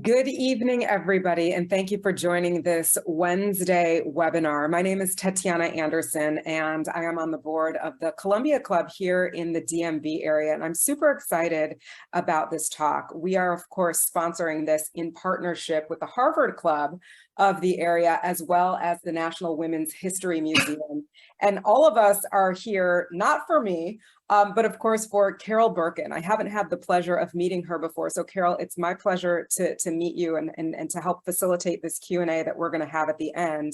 Good evening, everybody, and thank you for joining this Wednesday webinar. My name is Tatiana Anderson, and I am on the board of the Columbia Club here in the DMV area, and I'm super excited about this talk. We are, of course, sponsoring this in partnership with the Harvard Club of the area, as well as the National Women's History Museum. And all of us are here, not for me, but of course for Carol Berking. I haven't had the pleasure of meeting her before. So Carol, it's my pleasure to meet you and to help facilitate this Q&A that we're gonna have at the end.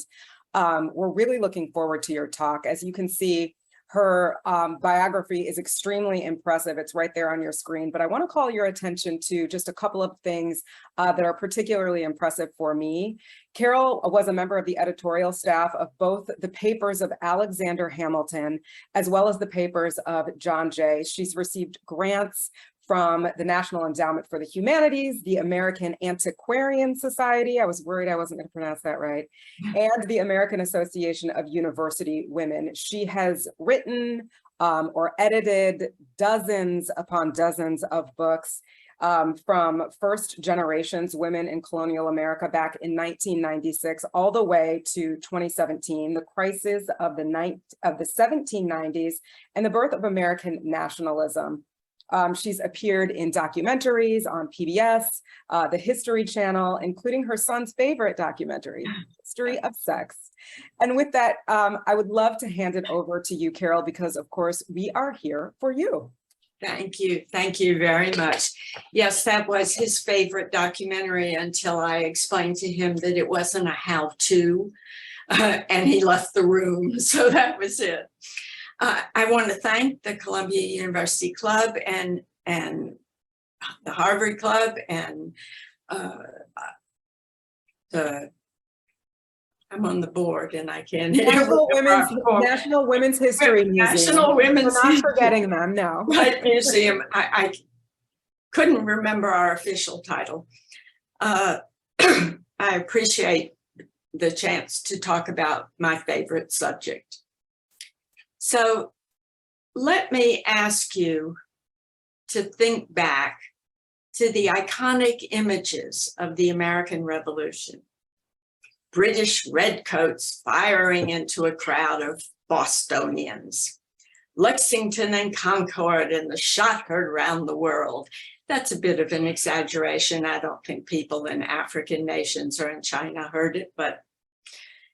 We're really looking forward to your talk. As you can see, her biography is extremely impressive. It's right there on your screen, but I want to call your attention to just a couple of things that are particularly impressive for me. Carol was a member of the editorial staff of both the papers of Alexander Hamilton, as well as the papers of John Jay. She's received grants from the National Endowment for the Humanities, the American Antiquarian Society, I was worried I wasn't going to pronounce that right, and the American Association of University Women. She has written or edited dozens upon dozens of books from first generations women in colonial America back in 1996 all the way to 2017, the crisis of the 1790s and the birth of American nationalism. She's appeared in documentaries on PBS, the History Channel, including her son's favorite documentary, History of Sex. And with that, I would love to hand it over to you, Carol, because of course we are here for you. Thank you. Thank you very much. Yes, that was his favorite documentary until I explained to him that it wasn't a how-to, and he left the room. So that was it. I want to thank the Columbia University Club and the Harvard Club and I'm on the board and I can't National Women's History Museum. National Women's We're not forgetting them, no. Right, museum. I couldn't remember our official title. I appreciate the chance to talk about my favorite subject. So let me ask you to think back to the iconic images of the American Revolution. British redcoats firing into a crowd of Bostonians. Lexington and Concord and the shot heard around the world. That's a bit of an exaggeration. I don't think people in African nations or in China heard it, but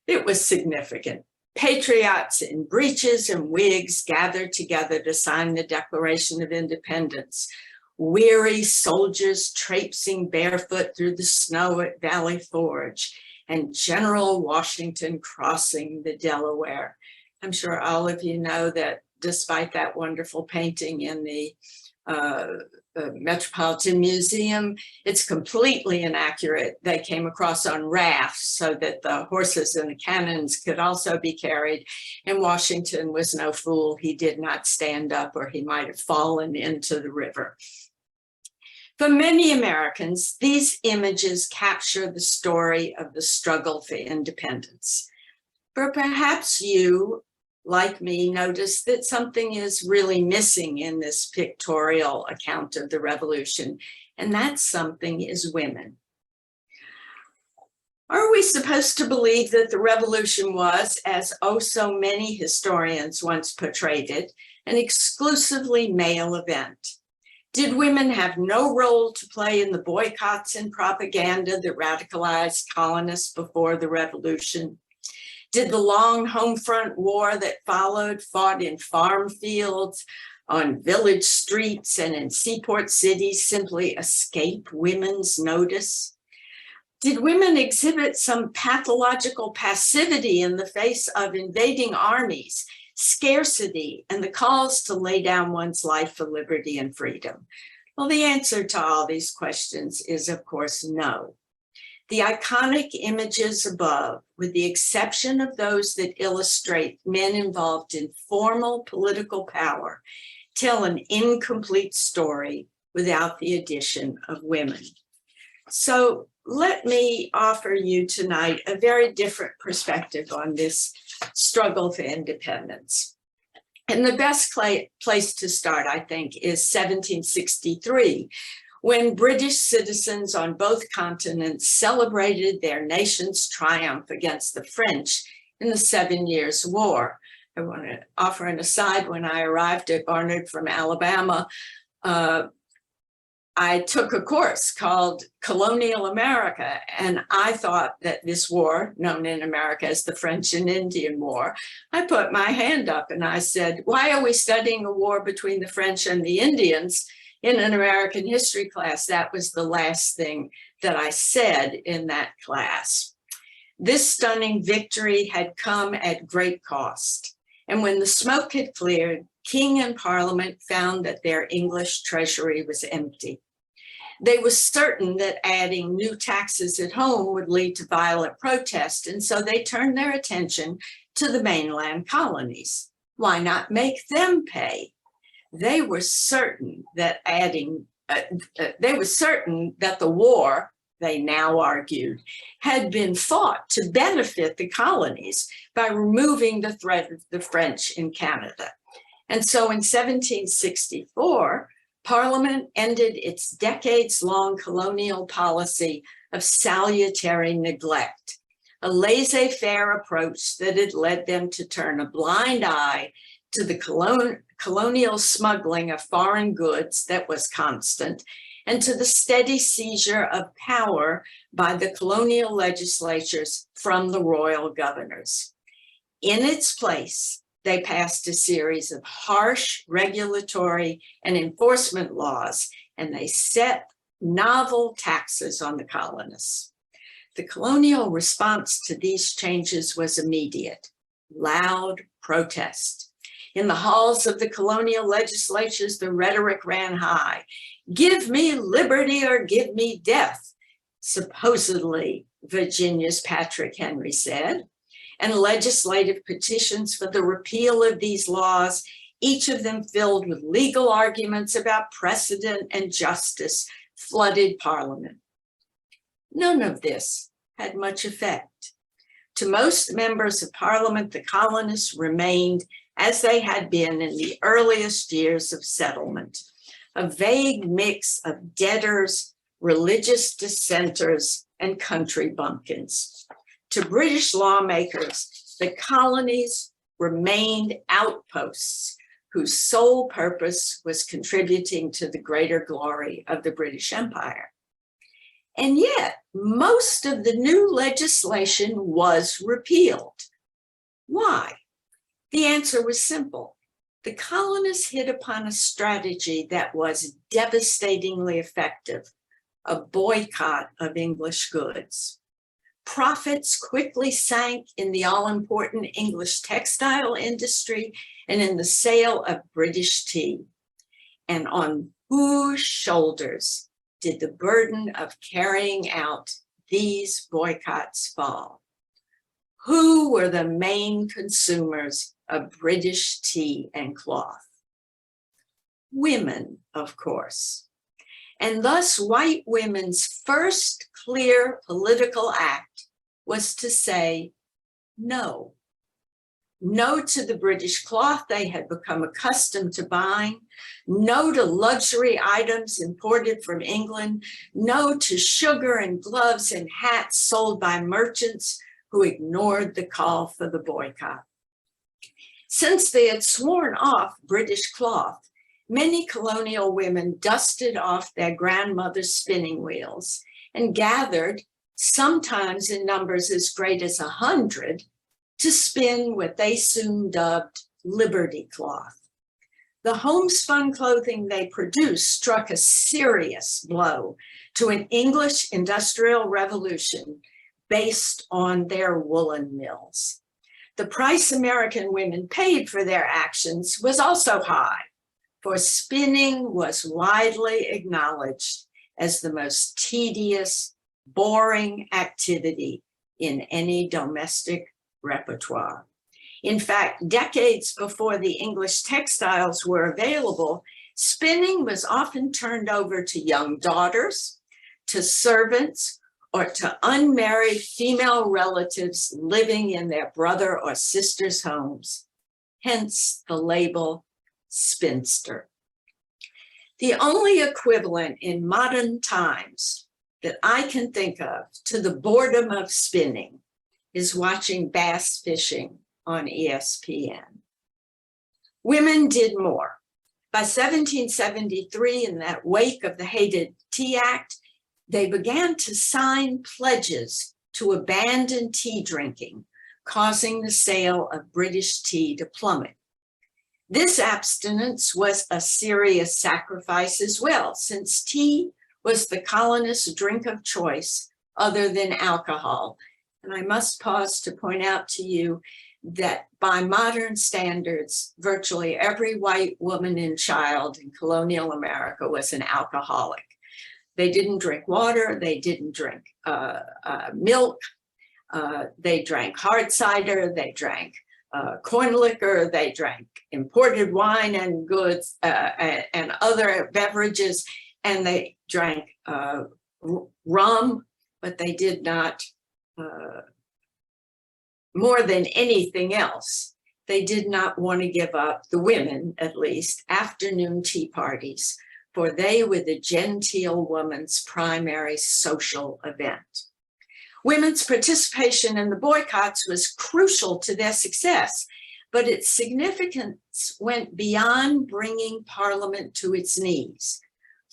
it was significant. Patriots in breeches and wigs gathered together to sign the Declaration of Independence. Weary soldiers traipsing barefoot through the snow at Valley Forge, and General Washington crossing the Delaware. I'm sure all of you know that despite that wonderful painting in the Metropolitan Museum, it's completely inaccurate. They came across on rafts so that the horses and the cannons could also be carried. And Washington was no fool. He did not stand up or he might have fallen into the river. For many Americans, these images capture the story of the struggle for independence. But perhaps you, like me, notice that something is really missing in this pictorial account of the revolution, and that something is women. Are we supposed to believe that the revolution was, as oh so many historians once portrayed it, an exclusively male event? Did women have no role to play in the boycotts and propaganda that radicalized colonists before the revolution? Did the long home front war that followed, fought in farm fields, on village streets, and in seaport cities simply escape women's notice? Did women exhibit some pathological passivity in the face of invading armies, scarcity, and the calls to lay down one's life for liberty and freedom? Well, the answer to all these questions is, of course, no. The iconic images above, with the exception of those that illustrate men involved in formal political power, tell an incomplete story without the addition of women. So let me offer you tonight a very different perspective on this struggle for independence. And the best place to start, I think, is 1763, when British citizens on both continents celebrated their nation's triumph against the French in the 7 Years' War. I want to offer an aside. When I arrived at Barnard from Alabama, I took a course called Colonial America, and I thought that this war, known in America as the French and Indian War, I put my hand up and I said, why are we studying a war between the French and the Indians in an American history class? That was the last thing that I said in that class. This stunning victory had come at great cost. And when the smoke had cleared, King and Parliament found that their English treasury was empty. They were certain that adding new taxes at home would lead to violent protest, and so they turned their attention to the mainland colonies. Why not make them pay? They were certain that the war, they now argued, had been fought to benefit the colonies by removing the threat of the French in Canada. And so in 1764, Parliament ended its decades-long colonial policy of salutary neglect, a laissez-faire approach that had led them to turn a blind eye to the colonial smuggling of foreign goods that was constant, and to the steady seizure of power by the colonial legislatures from the royal governors. In its place, they passed a series of harsh regulatory and enforcement laws, and they set novel taxes on the colonists. The colonial response to these changes was immediate: loud protest. In the halls of the colonial legislatures, the rhetoric ran high. "Give me liberty or give me death," supposedly Virginia's Patrick Henry said. And legislative petitions for the repeal of these laws, each of them filled with legal arguments about precedent and justice, flooded Parliament. None of this had much effect. To most members of Parliament, the colonists remained as they had been in the earliest years of settlement, a vague mix of debtors, religious dissenters, and country bumpkins. To British lawmakers, the colonies remained outposts whose sole purpose was contributing to the greater glory of the British Empire. And yet, most of the new legislation was repealed. Why? The answer was simple. The colonists hit upon a strategy that was devastatingly effective: a boycott of English goods. Profits quickly sank in the all-important English textile industry and in the sale of British tea. And on whose shoulders did the burden of carrying out these boycotts fall? Who were the main consumers of British tea and cloth? Women, of course. And thus, white women's first clear political act was to say no. No to the British cloth they had become accustomed to buying, no to luxury items imported from England, no to sugar and gloves and hats sold by merchants who ignored the call for the boycott. Since they had sworn off British cloth, many colonial women dusted off their grandmother's spinning wheels and gathered, sometimes in numbers as great as 100, to spin what they soon dubbed Liberty cloth. The homespun clothing they produced struck a serious blow to an English industrial revolution based on their woolen mills. The price American women paid for their actions was also high, for spinning was widely acknowledged as the most tedious, boring activity in any domestic repertoire. In fact, decades before the English textiles were available, spinning was often turned over to young daughters, to servants, or to unmarried female relatives living in their brother or sister's homes, hence the label spinster. The only equivalent in modern times that I can think of to the boredom of spinning is watching bass fishing on ESPN. Women did more. By 1773, in that wake of the hated Tea Act, they began to sign pledges to abandon tea drinking, causing the sale of British tea to plummet. This abstinence was a serious sacrifice as well, since tea was the colonists' drink of choice other than alcohol. And I must pause to point out to you that by modern standards, virtually every white woman and child in colonial America was an alcoholic. They didn't drink water, they didn't drink milk, they drank hard cider, they drank corn liquor, they drank imported wine and goods and other beverages, and they drank rum, but they did not, more than anything else, they did not want to give up, the women at least, afternoon tea parties, for they were the genteel woman's primary social event. Women's participation in the boycotts was crucial to their success, but its significance went beyond bringing Parliament to its knees.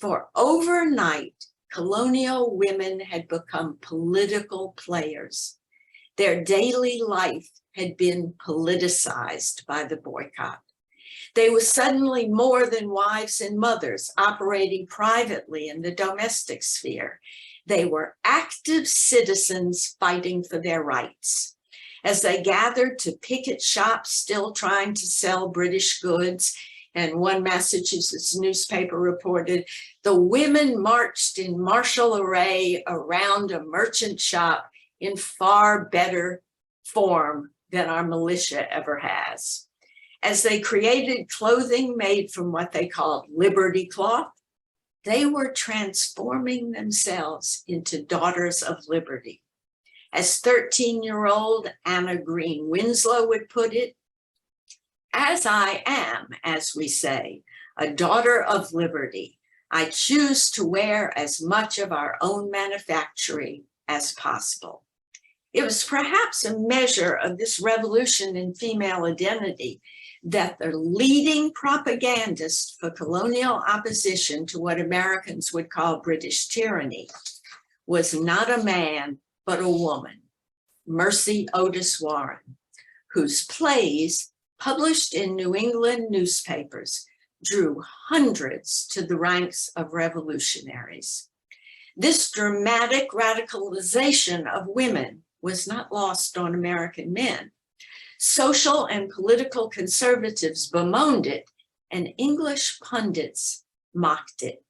For overnight, colonial women had become political players. Their daily life had been politicized by the boycott. They were suddenly more than wives and mothers operating privately in the domestic sphere. They were active citizens fighting for their rights. As they gathered to picket shops, still trying to sell British goods, and one Massachusetts newspaper reported, the women marched in martial array around a merchant shop in far better form than our militia ever has. As they created clothing made from what they called Liberty cloth, they were transforming themselves into daughters of liberty. As 13-year-old Anna Green Winslow would put it, as I am, as we say, a daughter of liberty, I choose to wear as much of our own manufacturing as possible. It was perhaps a measure of this revolution in female identity that the leading propagandist for colonial opposition to what Americans would call British tyranny was not a man, but a woman, Mercy Otis Warren, whose plays, published in New England newspapers, drew hundreds to the ranks of revolutionaries. This dramatic radicalization of women was not lost on American men. Social and political conservatives bemoaned it, and English pundits mocked it.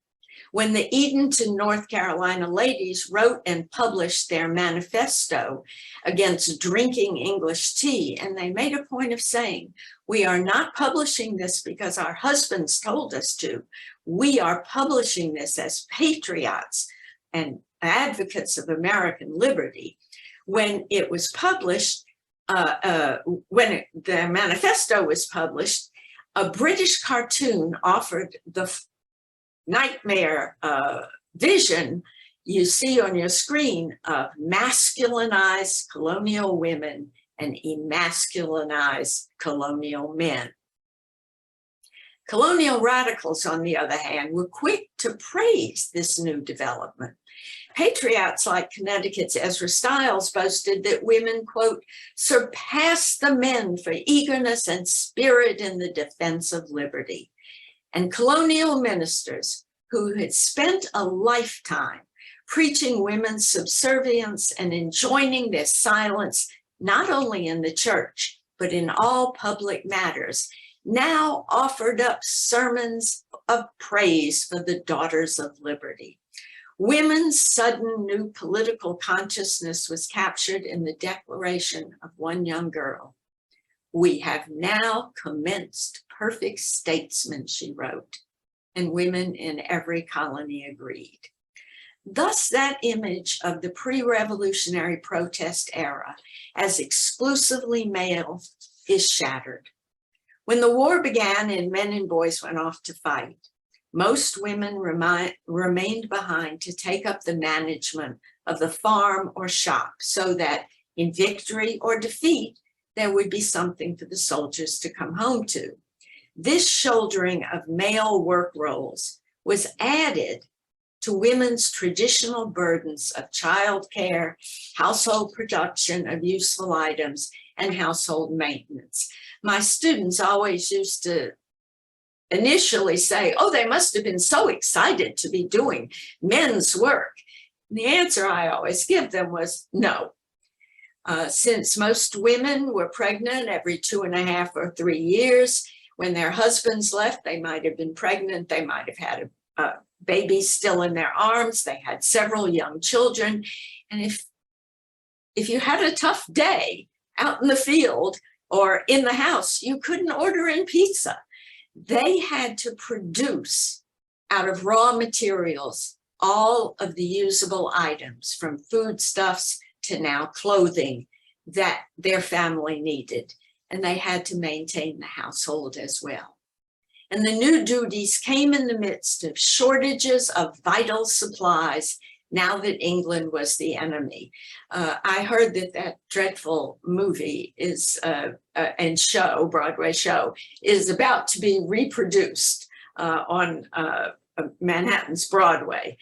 When the Edenton, North Carolina ladies wrote and published their manifesto against drinking English tea, and they made a point of saying, we are not publishing this because our husbands told us to. We are publishing this as patriots and advocates of American liberty. When it was published, the manifesto was published, a British cartoon offered the nightmare vision you see on your screen of masculinized colonial women and emasculinized colonial men. Colonial radicals, on the other hand, were quick to praise this new development. Patriots like Connecticut's Ezra Stiles boasted that women, quote, surpassed the men for eagerness and spirit in the defense of liberty. And colonial ministers who had spent a lifetime preaching women's subservience and enjoining their silence, not only in the church, but in all public matters, now offered up sermons of praise for the daughters of liberty. Women's sudden new political consciousness was captured in the declaration of one young girl. We have now commenced perfect statesmen, she wrote, and women in every colony agreed. Thus, that image of the pre-revolutionary protest era as exclusively male is shattered. When the war began and men and boys went off to fight, Most women remained behind to take up the management of the farm or shop so that in victory or defeat, there would be something for the soldiers to come home to. This shouldering of male work roles was added to women's traditional burdens of childcare, household production of useful items, and household maintenance. My students always used to initially say, oh, they must have been so excited to be doing men's work. And the answer I always give them was no. Since most women were pregnant every 2.5 or 3 years, when their husbands left, they might have been pregnant, they might have had a baby still in their arms, they had several young children. And if you had a tough day out in the field or in the house, you couldn't order in pizza. They had to produce out of raw materials all of the usable items, from foodstuffs to now clothing, that their family needed. And they had to maintain the household as well. And the new duties came in the midst of shortages of vital supplies now that England was the enemy. I heard that dreadful movie is and show, Broadway show, is about to be reproduced on Manhattan's Broadway.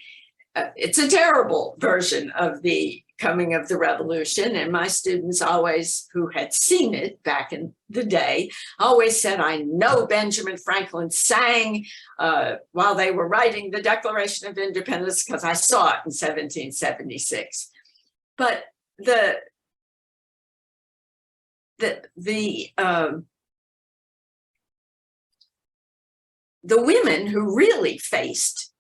It's a terrible version of the coming of the revolution, and my students always, who had seen it back in the day, always said, I know Benjamin Franklin sang while they were writing the Declaration of Independence because I saw it in 1776. But the women who really faced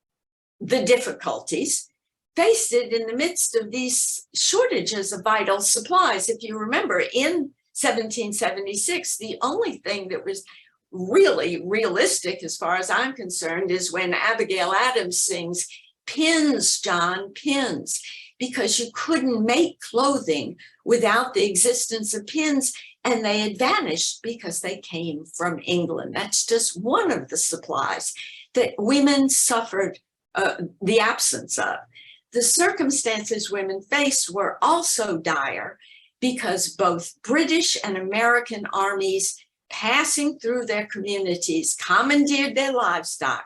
the difficulties faced it in the midst of these shortages of vital supplies. If you remember, in 1776, the only thing that was really realistic, as far as I'm concerned, is when Abigail Adams sings, pins, John, pins, because you couldn't make clothing without the existence of pins, and they had vanished because they came from England. That's just one of the supplies that women suffered the absence of. The circumstances women faced were also dire because both British and American armies passing through their communities commandeered their livestock,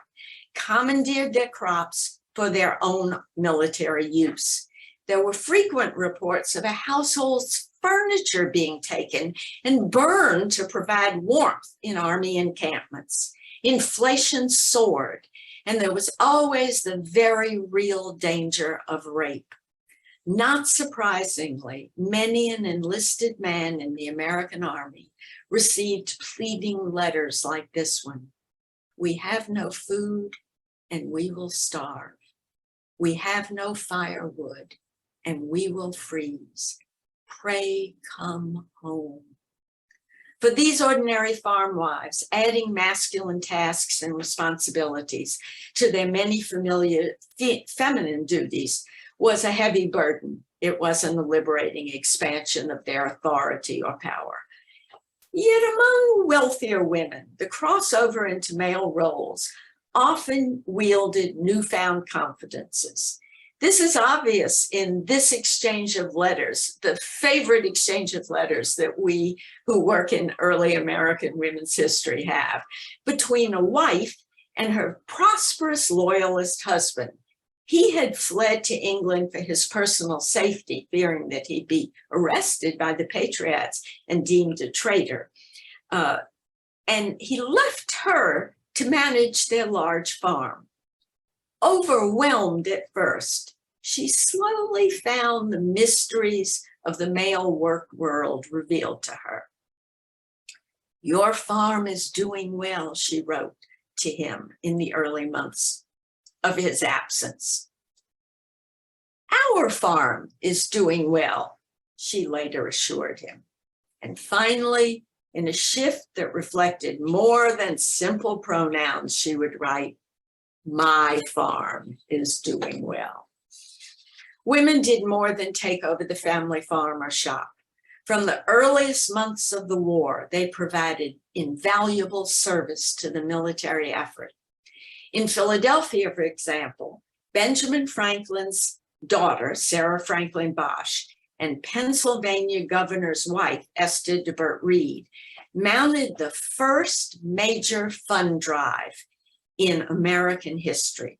commandeered their crops for their own military use. There were frequent reports of a household's furniture being taken and burned to provide warmth in army encampments. Inflation soared, and there was always the very real danger of rape. Not surprisingly, many an enlisted man in the American Army received pleading letters like this one. We have no food and we will starve. We have no firewood and we will freeze. Pray come home. For these ordinary farm wives, adding masculine tasks and responsibilities to their many familiar feminine duties was a heavy burden. It wasn't a liberating expansion of their authority or power. Yet among wealthier women, the crossover into male roles often wielded newfound confidences. This is obvious in this exchange of letters, the favorite exchange of letters that we who work in early American women's history have, between a wife and her prosperous Loyalist husband. He had fled to England for his personal safety, fearing that he'd be arrested by the patriots and deemed a traitor. And he left her to manage their large farm. Overwhelmed at first, she slowly found the mysteries of the male work world revealed to her. Your farm is doing well, she wrote to him in the early months of his absence. Our farm is doing well, she later assured him. And finally, in a shift that reflected more than simple pronouns, she would write, my farm is doing well. Women did more than take over the family farm or shop. From the earliest months of the war, they provided invaluable service to the military effort. In Philadelphia, for example, Benjamin Franklin's daughter, Sarah Franklin Bosch, and Pennsylvania governor's wife, Esther de Burt Reed, mounted the first major fund drive in American history.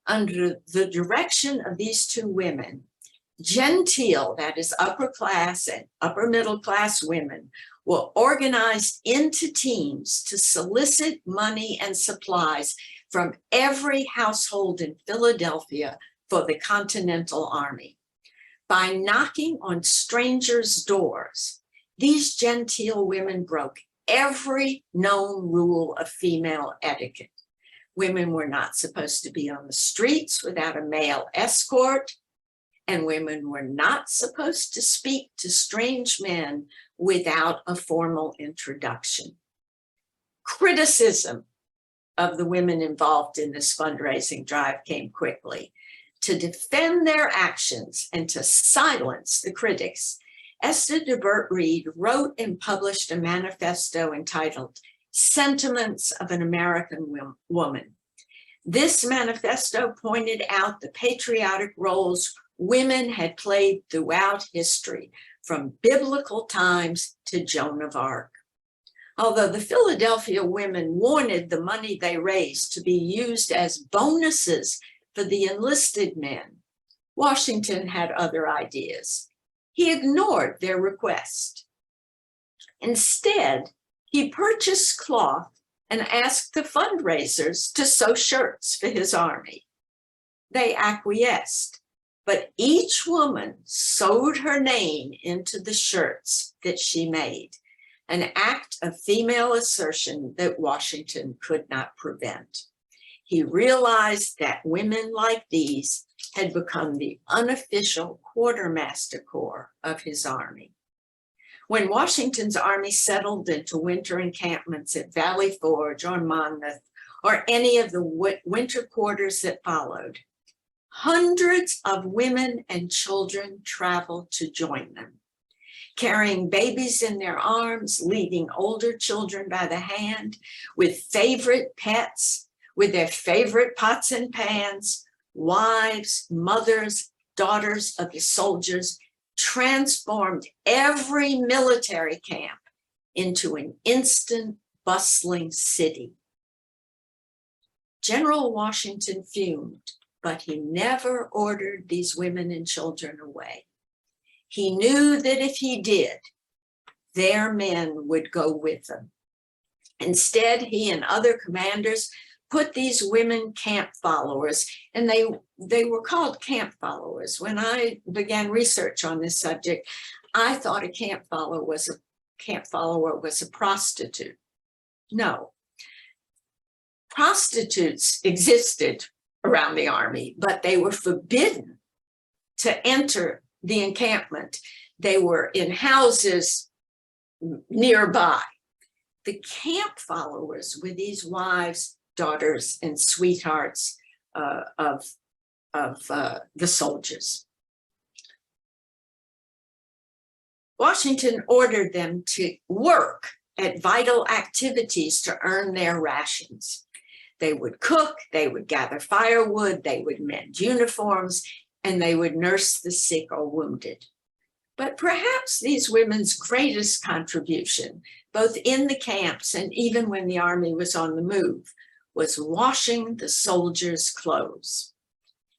Under the direction of these two women, genteel, that is upper class and upper middle class women, were organized into teams to solicit money and supplies from every household in Philadelphia for the Continental Army. By knocking on strangers' doors, these genteel women broke every known rule of female etiquette. Women were not supposed to be on the streets without a male escort, and women were not supposed to speak to strange men without a formal introduction. Criticism of the women involved in this fundraising drive came quickly. To defend their actions and to silence the critics, Esther de Burt Reed wrote and published a manifesto entitled Sentiments of an American Woman. This manifesto pointed out the patriotic roles women had played throughout history, from biblical times to Joan of Arc. Although the Philadelphia women wanted the money they raised to be used as bonuses for the enlisted men, Washington had other ideas. He ignored their request. Instead, he purchased cloth and asked the fundraisers to sew shirts for his army. They acquiesced, but each woman sewed her name into the shirts that she made, an act of female assertion that Washington could not prevent. He realized that women like these had become the unofficial quartermaster corps of his army. When Washington's army settled into winter encampments at Valley Forge or Monmouth or any of the winter quarters that followed, hundreds of women and children traveled to join them, carrying babies in their arms, leading older children by the hand, with favorite pets, with their favorite pots and pans. Wives, mothers, daughters of the soldiers transformed every military camp into an instant, bustling city. General Washington fumed, but he never ordered these women and children away. He knew that if he did, their men would go with them. Instead, he and other commanders put these women camp followers, and they were called camp followers. When I began research on this subject, I thought a camp follower was a prostitute. No. Prostitutes existed around the army, but they were forbidden to enter the encampment. They were in houses nearby. The camp followers were these wives, daughters, and sweethearts of the soldiers. Washington ordered them to work at vital activities to earn their rations. They would cook, they would gather firewood, they would mend uniforms, and they would nurse the sick or wounded. But perhaps these women's greatest contribution, both in the camps and even when the army was on the move, was washing the soldiers' clothes.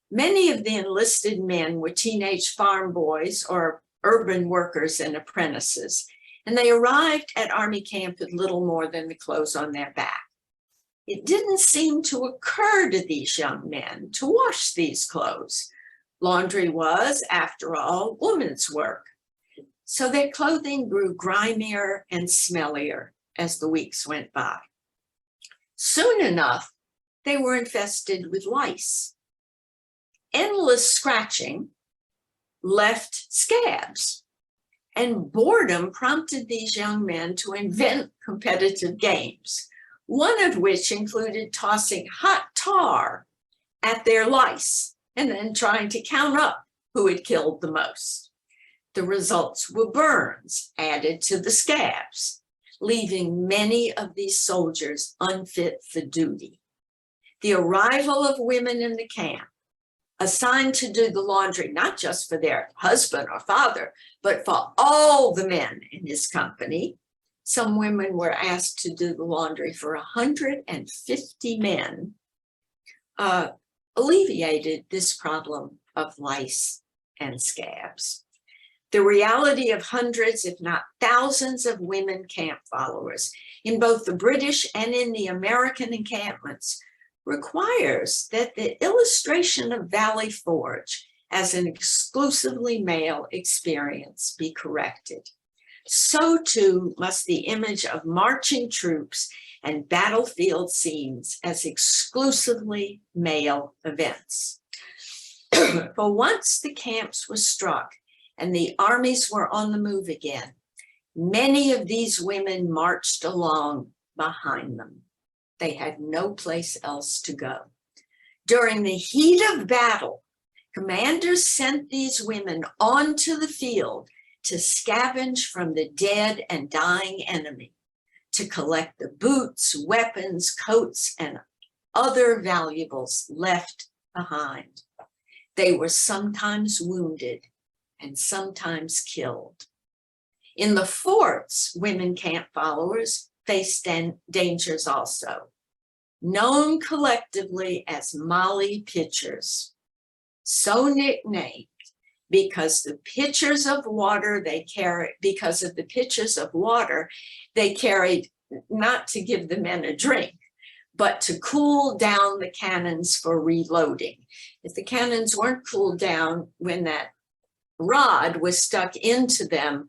Many of the enlisted men were teenage farm boys or urban workers and apprentices, and they arrived at army camp with little more than the clothes on their back. It didn't seem to occur to these young men to wash these clothes. Laundry was, after all, women's work. So their clothing grew grimier and smellier as the weeks went by. Soon enough, they were infested with lice. Endless scratching left scabs, and boredom prompted these young men to invent competitive games, one of which included tossing hot tar at their lice and then trying to count up who had killed the most. The results were burns added to the scabs, leaving many of these soldiers unfit for duty. the arrival of women in the camp, assigned to do the laundry, not just for their husband or father, but for all the men in his company. Some women were asked to do the laundry for 150 men, alleviated this problem of lice and scabs. The reality of hundreds, if not thousands, of women camp followers in both the British and in the American encampments requires that the illustration of Valley Forge as an exclusively male experience be corrected. So too must the image of marching troops and battlefield scenes as exclusively male events. For once the camps were struck and the armies were on the move again, many of these women marched along behind them. They had no place else to go. During the heat of battle, commanders sent these women onto the field to scavenge from the dead and dying enemy, to collect the boots, weapons, coats, and other valuables left behind. They were sometimes wounded and sometimes killed. In the forts, women camp followers faced dangers also, known collectively as Molly pitchers, so nicknamed because the pitchers of water they carried, they carried not to give the men a drink, but to cool down the cannons for reloading. If the cannons weren't cooled down when that rod was stuck into them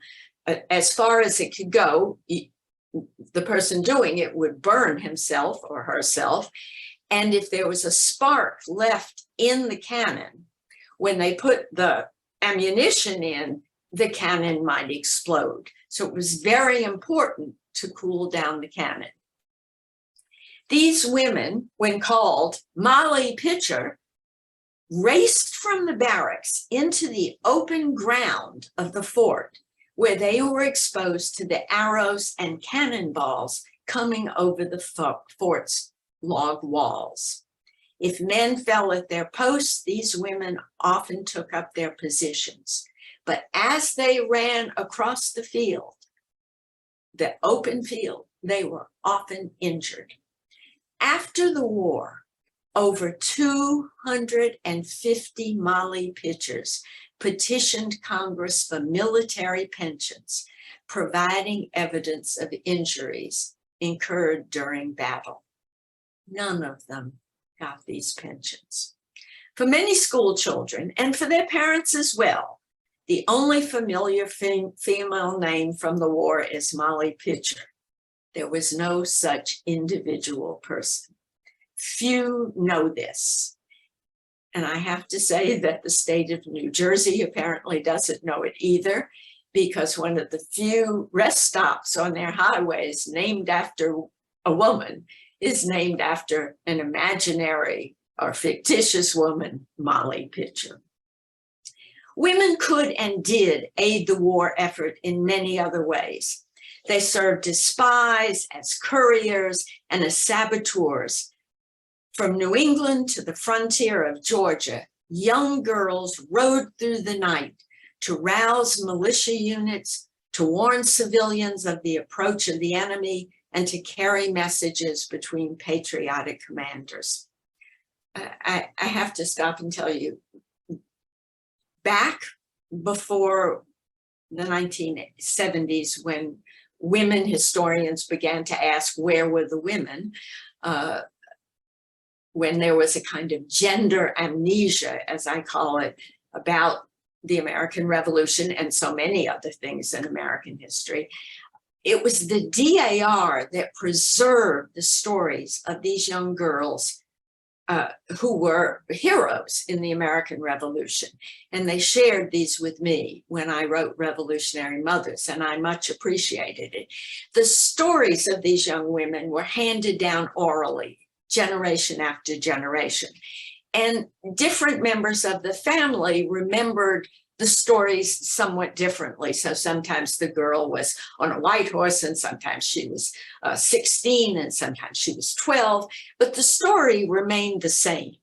as far as it could go, the person doing it would burn himself or herself. And if there was a spark left in the cannon, when they put the ammunition in, the cannon might explode. So it was very important to cool down the cannon. These women, when called Molly Pitcher, raced from the barracks into the open ground of the fort, where they were exposed to the arrows and cannonballs coming over the fort's log walls. If men fell at their posts, these women often took up their positions. But as they ran across the field, the open field, they were often injured. After the war, over 250 Molly pitchers petitioned Congress for military pensions, providing evidence of injuries incurred during battle. None of them got these pensions. For many school children, and for their parents as well, the only familiar female name from the war is Molly Pitcher. There was no such individual person. Few know this. And I have to say that the state of New Jersey apparently doesn't know it either, because one of the few rest stops on their highways named after a woman is named after an imaginary or fictitious woman, Molly Pitcher. Women could and did aid the war effort in many other ways. They served as spies, as couriers, and as saboteurs. From New England to the frontier of Georgia, young girls rode through the night to rouse militia units, to warn civilians of the approach of the enemy, and to carry messages between patriotic commanders. I have to stop and tell you, back before the 1970s, when women historians began to ask where were the women, when there was a kind of gender amnesia, as I call it, about the American Revolution and so many other things in American history, it was the DAR that preserved the stories of these young girls who were heroes in the American Revolution. And they shared these with me when I wrote Revolutionary Mothers, and I much appreciated it. The stories of these young women were handed down orally, generation after generation. And different members of the family remembered the stories somewhat differently. So sometimes the girl was on a white horse, and sometimes she was 16, and sometimes she was 12, but the story remained the same.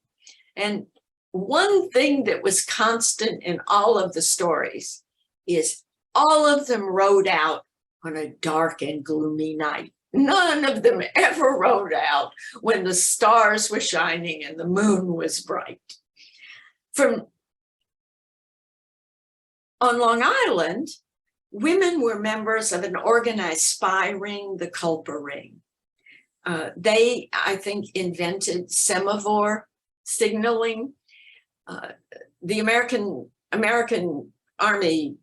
And one thing that was constant in all of the stories is all of them rode out on a dark and gloomy night. None of them ever rode out when the stars were shining and the moon was bright. On Long Island, women were members of an organized spy ring, the Culper Ring. They, I think, invented semaphore signaling. The American Army,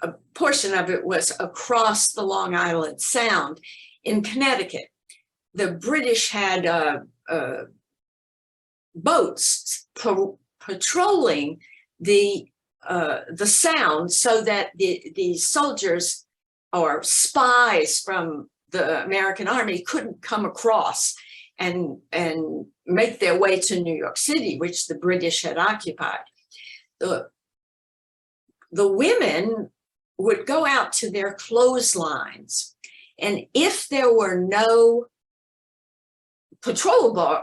a portion of it was across the Long Island Sound in Connecticut. The British had boats patrolling the Sound so that the soldiers or spies from the American Army couldn't come across and make their way to New York City, which the British had occupied. The women would go out to their clotheslines, and if there were no patrol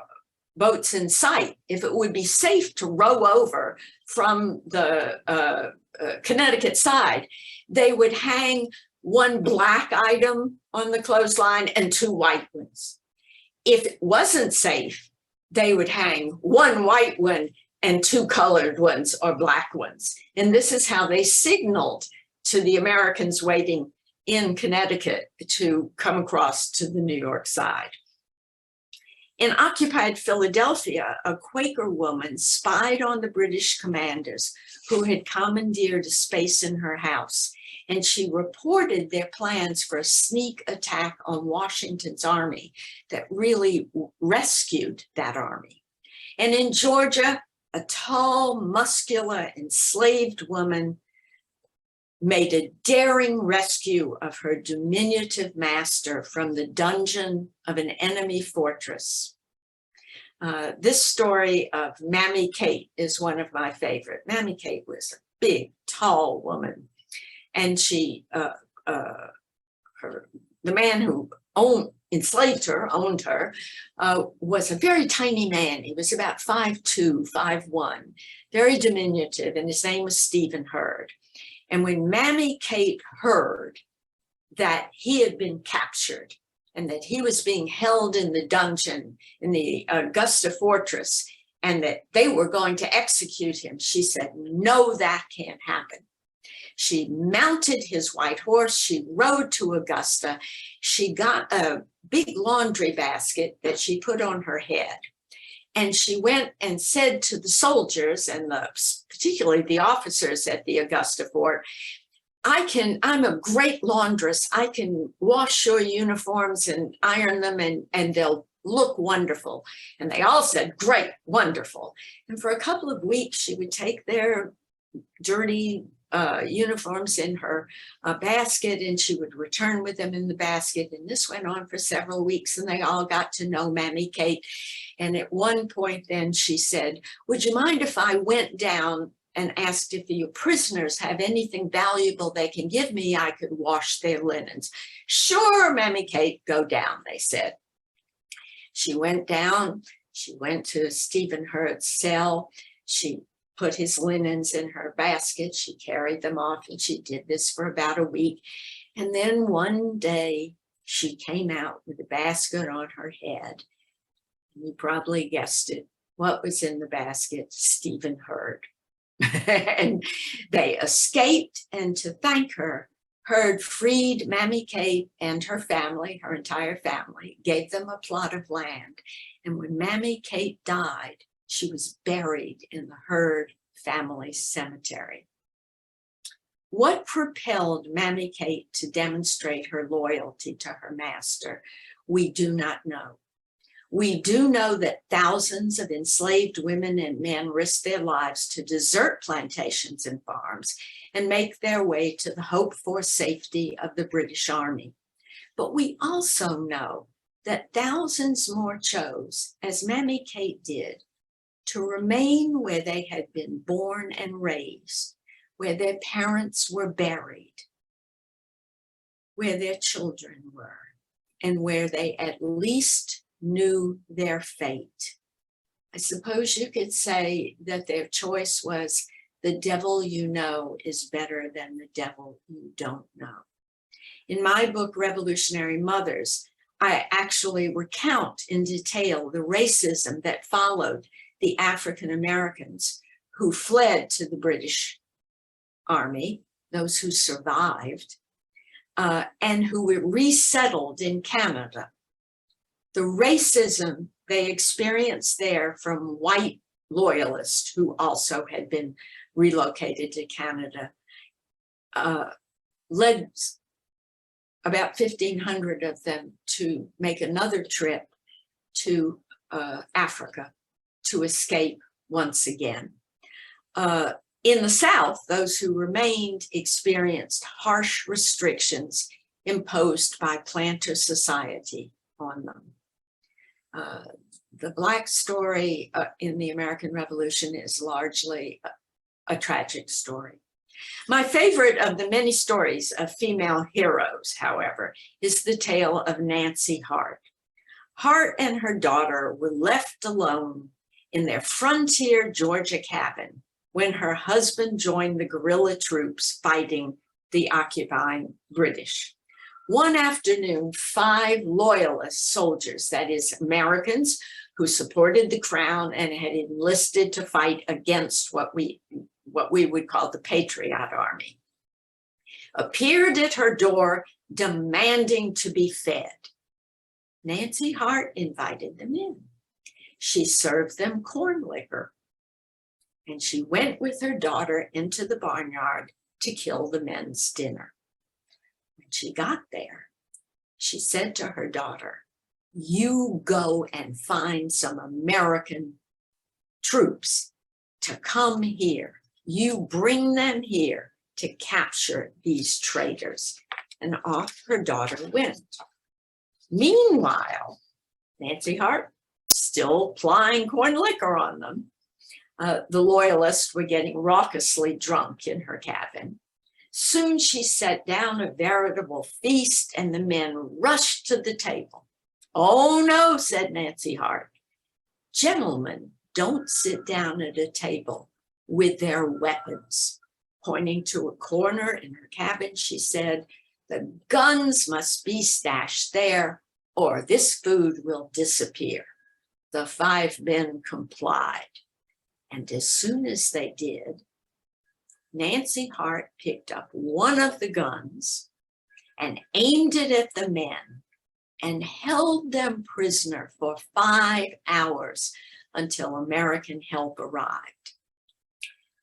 boats in sight, if it would be safe to row over from the Connecticut side, they would hang one black item on the clothesline and two white ones. If it wasn't safe, they would hang one white one and two colored ones or black ones. And this is how they signaled to the Americans waiting in Connecticut to come across to the New York side. In occupied Philadelphia, a Quaker woman spied on the British commanders who had commandeered a space in her house, and she reported their plans for a sneak attack on Washington's army that really rescued that army. And in Georgia, a tall, muscular, enslaved woman made a daring rescue of her diminutive master from the dungeon of an enemy fortress. This story of Mammy Kate is one of my favorite. Mammy Kate was a big, tall woman, and she, the man who enslaved her, owned her, was a very tiny man. He was about 5'2", 5'1", very diminutive, and his name was Stephen Hurd. And when Mammy Kate heard that he had been captured and that he was being held in the dungeon in the Augusta fortress and that they were going to execute him, she said, no, that can't happen. She mounted his white horse. She rode to Augusta. She got a big laundry basket that she put on her head. And she went and said to the soldiers and particularly the officers at the Augusta fort, I'm a great laundress. I can wash your uniforms and iron them and they'll look wonderful. And they all said, great, wonderful. And for a couple of weeks, she would take their dirty uniforms in her basket, and she would return with them in the basket. And this went on for several weeks, and they all got to know Mammy Kate. And at one point then she said, would you mind if I went down and asked if your prisoners have anything valuable they can give me? I could wash their linens. Sure, Mammy Kate, go down, they said. She went down. She went to Stephen Hurd's cell. She put his linens in her basket. She carried them off, and she did this for about a week. And then one day she came out with a basket on her head. You probably guessed it. What was in the basket? Stephen Hurd. And they escaped, and to thank her, Hurd freed Mammy Kate and her family, her entire family, gave them a plot of land. And when Mammy Kate died, she was buried in the Hurd family cemetery. What propelled Mammy Kate to demonstrate her loyalty to her master? We do not know. We do know that thousands of enslaved women and men risked their lives to desert plantations and farms and make their way to the hoped-for safety of the British Army. But we also know that thousands more chose, as Mammy Kate did, to remain where they had been born and raised, where their parents were buried, where their children were, and where they at least knew their fate. I suppose you could say that their choice was the devil you know is better than the devil you don't know. In my book, Revolutionary Mothers, I actually recount in detail the racism that followed the African Americans who fled to the British Army, those who survived, and who were resettled in Canada. The racism they experienced there from white loyalists who also had been relocated to Canada led about 1,500 of them to make another trip to Africa to escape once again. In the South, those who remained experienced harsh restrictions imposed by planter society on them. The Black story in the American Revolution is largely a tragic story. My favorite of the many stories of female heroes, however, is the tale of Nancy Hart. Hart and her daughter were left alone in their frontier Georgia cabin when her husband joined the guerrilla troops fighting the occupying British. One afternoon, 5 loyalist soldiers, that is Americans who supported the crown and had enlisted to fight against what we would call the Patriot Army, appeared at her door demanding to be fed. Nancy Hart invited them in. She served them corn liquor, and she went with her daughter into the barnyard to kill the men's dinner. When she got there, she said to her daughter, "You go and find some American troops to come here. You bring them here to capture these traitors." And off her daughter went. Meanwhile, Nancy Hart still plying corn liquor on them. The loyalists were getting raucously drunk in her cabin. Soon she set down a veritable feast and the men rushed to the table. "Oh no," said Nancy Hart. "Gentlemen don't sit down at a table with their weapons." Pointing to a corner in her cabin, she said, "The guns must be stashed there or this food will disappear." The 5 men complied. And as soon as they did, Nancy Hart picked up one of the guns and aimed it at the men and held them prisoner for 5 hours until American help arrived.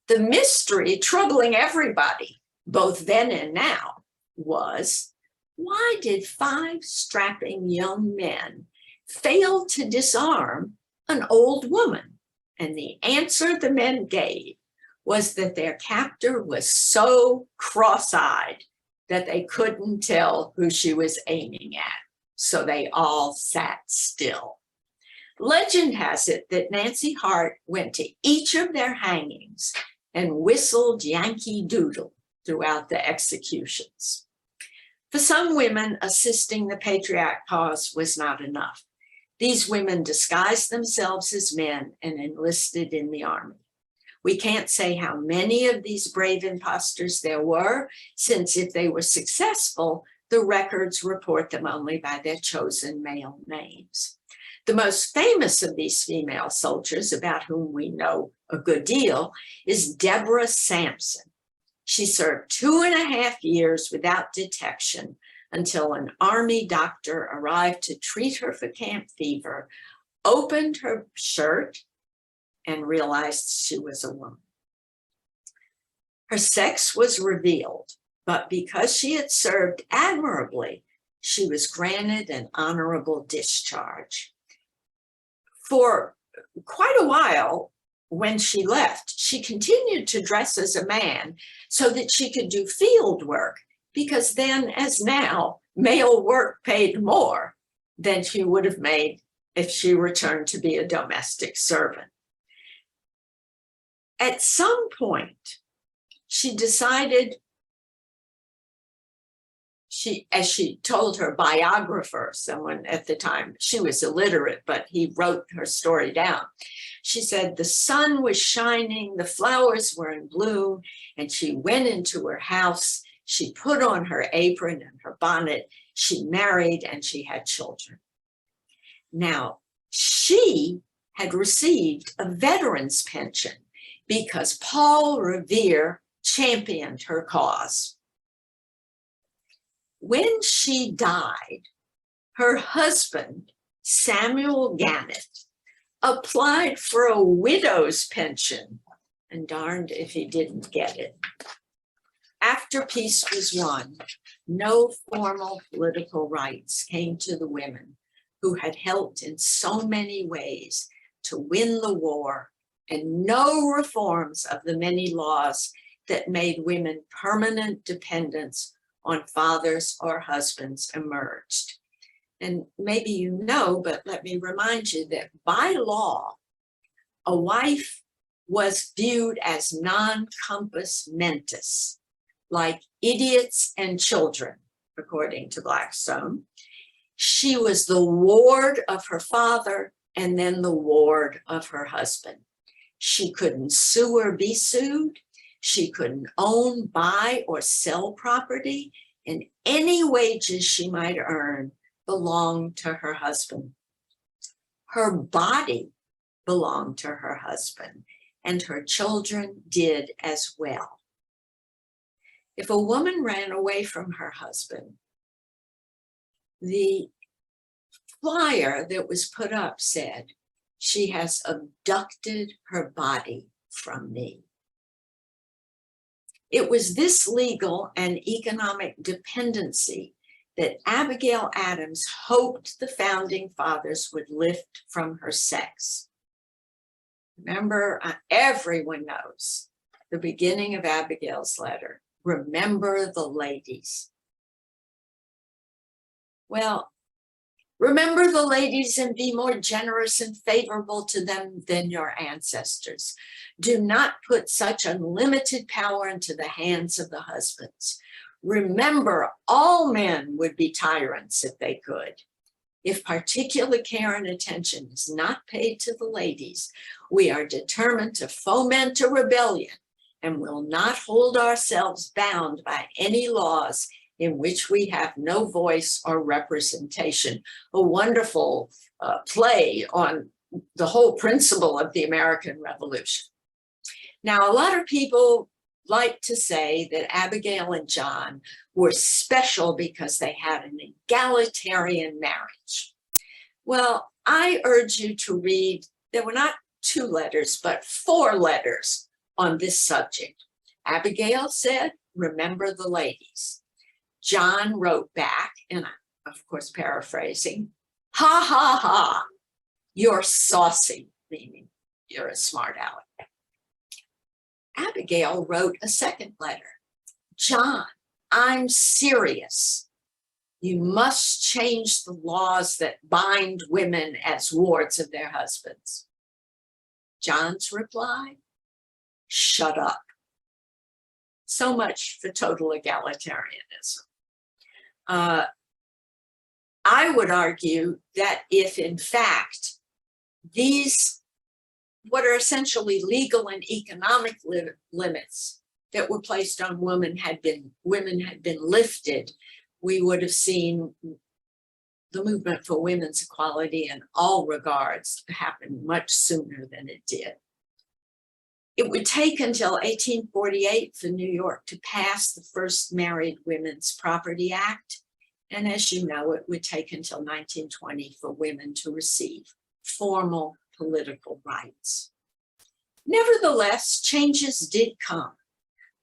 The mystery troubling everybody, both then and now, was why did 5 strapping young men fail to disarm an old woman? And the answer the men gave was that their captor was so cross-eyed that they couldn't tell who she was aiming at. So they all sat still. Legend has it that Nancy Hart went to each of their hangings and whistled Yankee Doodle throughout the executions. For some women, assisting the patriot cause was not enough. These women disguised themselves as men and enlisted in the army. We can't say how many of these brave imposters there were, since if they were successful, the records report them only by their chosen male names. The most famous of these female soldiers, about whom we know a good deal, is Deborah Sampson. She served 2.5 years without detection until an army doctor arrived to treat her for camp fever, opened her shirt, and realized she was a woman. Her sex was revealed, but because she had served admirably, she was granted an honorable discharge. For quite a while, when she left, she continued to dress as a man so that she could do field work, because then, as now, male work paid more than she would have made if she returned to be a domestic servant. At some point, she decided, as she told her biographer, someone at the time, she was illiterate, but he wrote her story down. She said, the sun was shining, the flowers were in bloom, and she went into her house. She put on her apron and her bonnet. She married and she had children. Now, she had received a veteran's pension because Paul Revere championed her cause. When she died, her husband, Samuel Gannett, applied for a widow's pension, and darned if he didn't get it. After peace was won, no formal political rights came to the women who had helped in so many ways to win the war, and no reforms of the many laws that made women permanent dependents on fathers or husbands emerged. And maybe you know, but let me remind you that by law, a wife was viewed as non-compos mentis, like idiots and children, according to Blackstone. She was the ward of her father and then the ward of her husband. She couldn't sue or be sued. She couldn't own, buy, or sell property, and any wages she might earn belonged to her husband. Her body belonged to her husband, and her children did as well. If a woman ran away from her husband, the flyer that was put up said, "She has abducted her body from me." It was this legal and economic dependency that Abigail Adams hoped the founding fathers would lift from her sex. Remember, everyone knows the beginning of Abigail's letter. Remember the ladies. Well, remember the ladies and be more generous and favorable to them than your ancestors. Do not put such unlimited power into the hands of the husbands. Remember, all men would be tyrants if they could. If particular care and attention is not paid to the ladies, we are determined to foment a rebellion and will not hold ourselves bound by any laws in which we have no voice or representation. A wonderful play on the whole principle of the American Revolution. Now, a lot of people like to say that Abigail and John were special because they had an egalitarian marriage. Well, I urge you to read, there were not 2 letters, but 4 letters on this subject. Abigail said, remember the ladies. John wrote back, and I'm of course paraphrasing, ha ha ha, you're saucy, meaning you're a smart aleck. Abigail wrote a second letter. John, I'm serious. You must change the laws that bind women as wards of their husbands. John's reply, shut up. So much for total egalitarianism. I would argue that if in fact these, what are essentially legal and economic limits that were placed on women had been lifted, we would have seen the movement for women's equality in all regards happen much sooner than it did. It would take until 1848 for New York to pass the first Married Women's Property Act. And as you know, it would take until 1920 for women to receive formal political rights. Nevertheless, changes did come.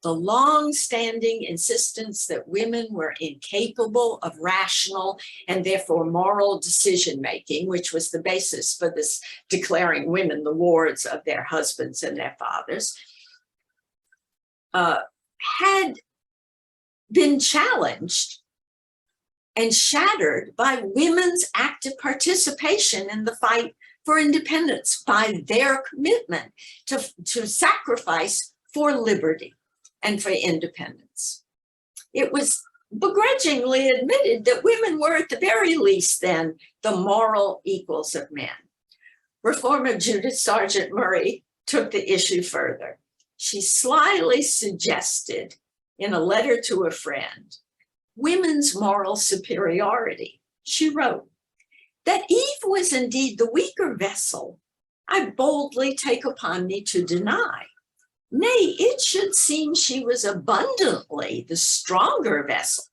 The long-standing insistence that women were incapable of rational and therefore moral decision-making, which was the basis for this declaring women the wards of their husbands and their fathers, had been challenged and shattered by women's active participation in the fight for independence, by their commitment to sacrifice for liberty and for independence. It was begrudgingly admitted that women were at the very least then the moral equals of men. Reformer Judith Sargent Murray took the issue further. She slyly suggested in a letter to a friend, women's moral superiority. She wrote, that Eve was indeed the weaker vessel, I boldly take upon me to deny. Nay, it should seem she was abundantly the stronger vessel,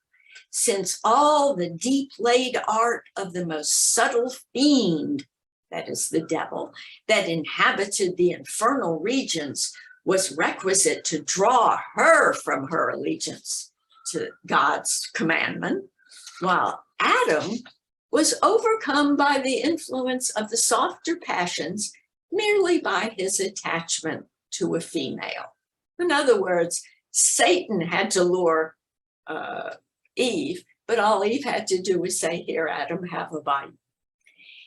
since all the deep-laid art of the most subtle fiend, that is the devil, that inhabited the infernal regions was requisite to draw her from her allegiance to God's commandment, while Adam was overcome by the influence of the softer passions merely by his attachment to a female. In other words, Satan had to lure Eve, but all Eve had to do was say, here, Adam, have a bite.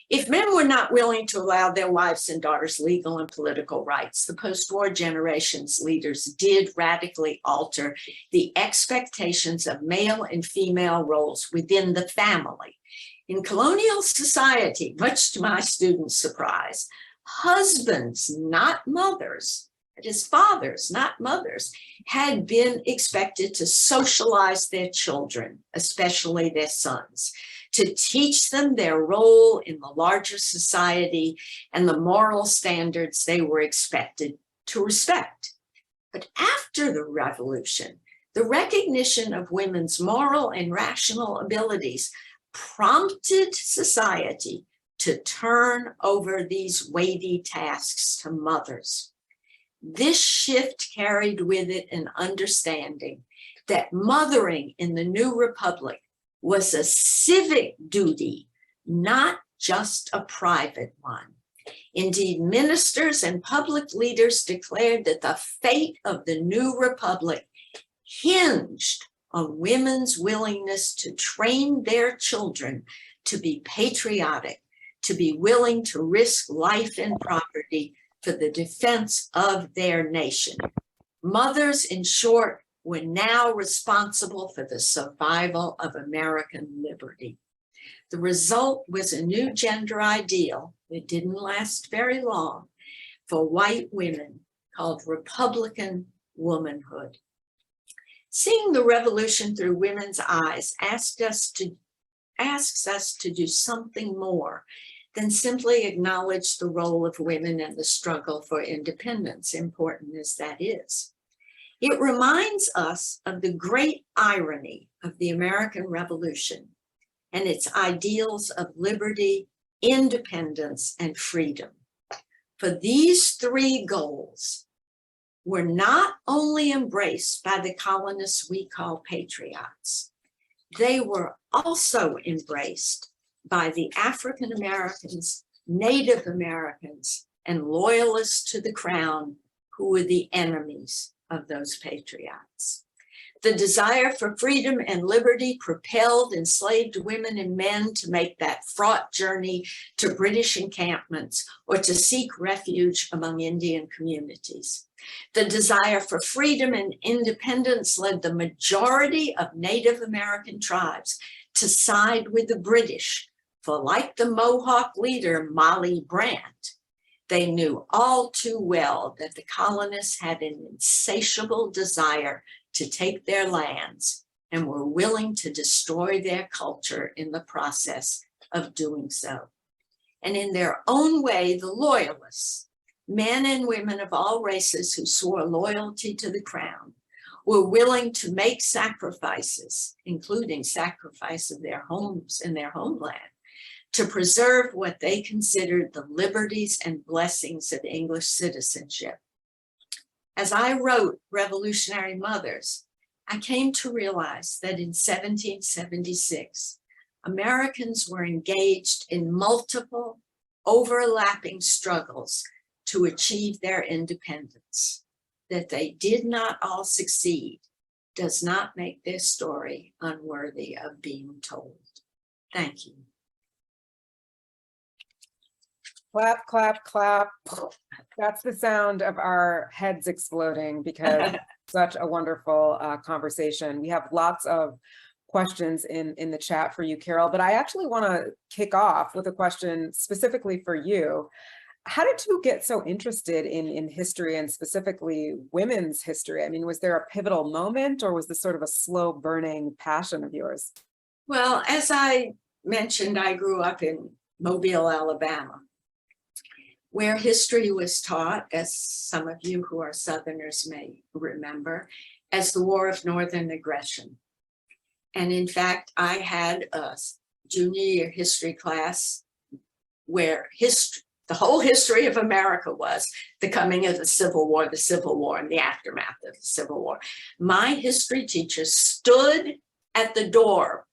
If men were not willing to allow their wives and daughters legal and political rights, the post-war generation's leaders did radically alter the expectations of male and female roles within the family. In colonial society, much to my students' surprise, husbands, not mothers, that is, fathers, not mothers, had been expected to socialize their children, especially their sons, to teach them their role in the larger society and the moral standards they were expected to respect. But after the revolution, the recognition of women's moral and rational abilities prompted society to turn over these weighty tasks to mothers. This shift carried with it an understanding that mothering in the new republic was a civic duty, not just a private one. Indeed, ministers and public leaders declared that the fate of the new republic hinged on women's willingness to train their children to be patriotic, to be willing to risk life and property for the defense of their nation. Mothers, in short, were now responsible for the survival of American liberty. The result was a new gender ideal, it didn't last very long, for white women called Republican womanhood. Seeing the revolution through women's eyes asks us to do something more than simply acknowledge the role of women in the struggle for independence, important as that is. It reminds us of the great irony of the American Revolution and its ideals of liberty, independence, and freedom. For these three goals were not only embraced by the colonists we call patriots, they were also embraced by the African Americans, Native Americans, and loyalists to the crown who were the enemies of those patriots. The desire for freedom and liberty propelled enslaved women and men to make that fraught journey to British encampments or to seek refuge among Indian communities. The desire for freedom and independence led the majority of Native American tribes to side with the British, for like the Mohawk leader, Molly Brant, they knew all too well that the colonists had an insatiable desire to take their lands and were willing to destroy their culture in the process of doing so. And in their own way, the Loyalists, men and women of all races who swore loyalty to the crown, were willing to make sacrifices, including sacrifice of their homes and their homeland, to preserve what they considered the liberties and blessings of English citizenship. As I wrote Revolutionary Mothers, I came to realize that in 1776, Americans were engaged in multiple overlapping struggles to achieve their independence. That they did not all succeed does not make their story unworthy of being told. Thank you. Clap, clap, clap. That's the sound of our heads exploding because Such a wonderful conversation. We have lots of questions in the chat for you, Carol, but I actually want to kick off with a question specifically for you. How did you get so interested in history and specifically women's history? I mean, was there a pivotal moment or was this sort of a slow burning passion of yours? Well, as I mentioned, I grew up in Mobile, Alabama, where history was taught, as some of you who are Southerners may remember, as the War of Northern Aggression. And in fact, I had a junior year history class where the whole history of America was the coming of the Civil War, and the aftermath of the Civil War. My history teacher stood at the door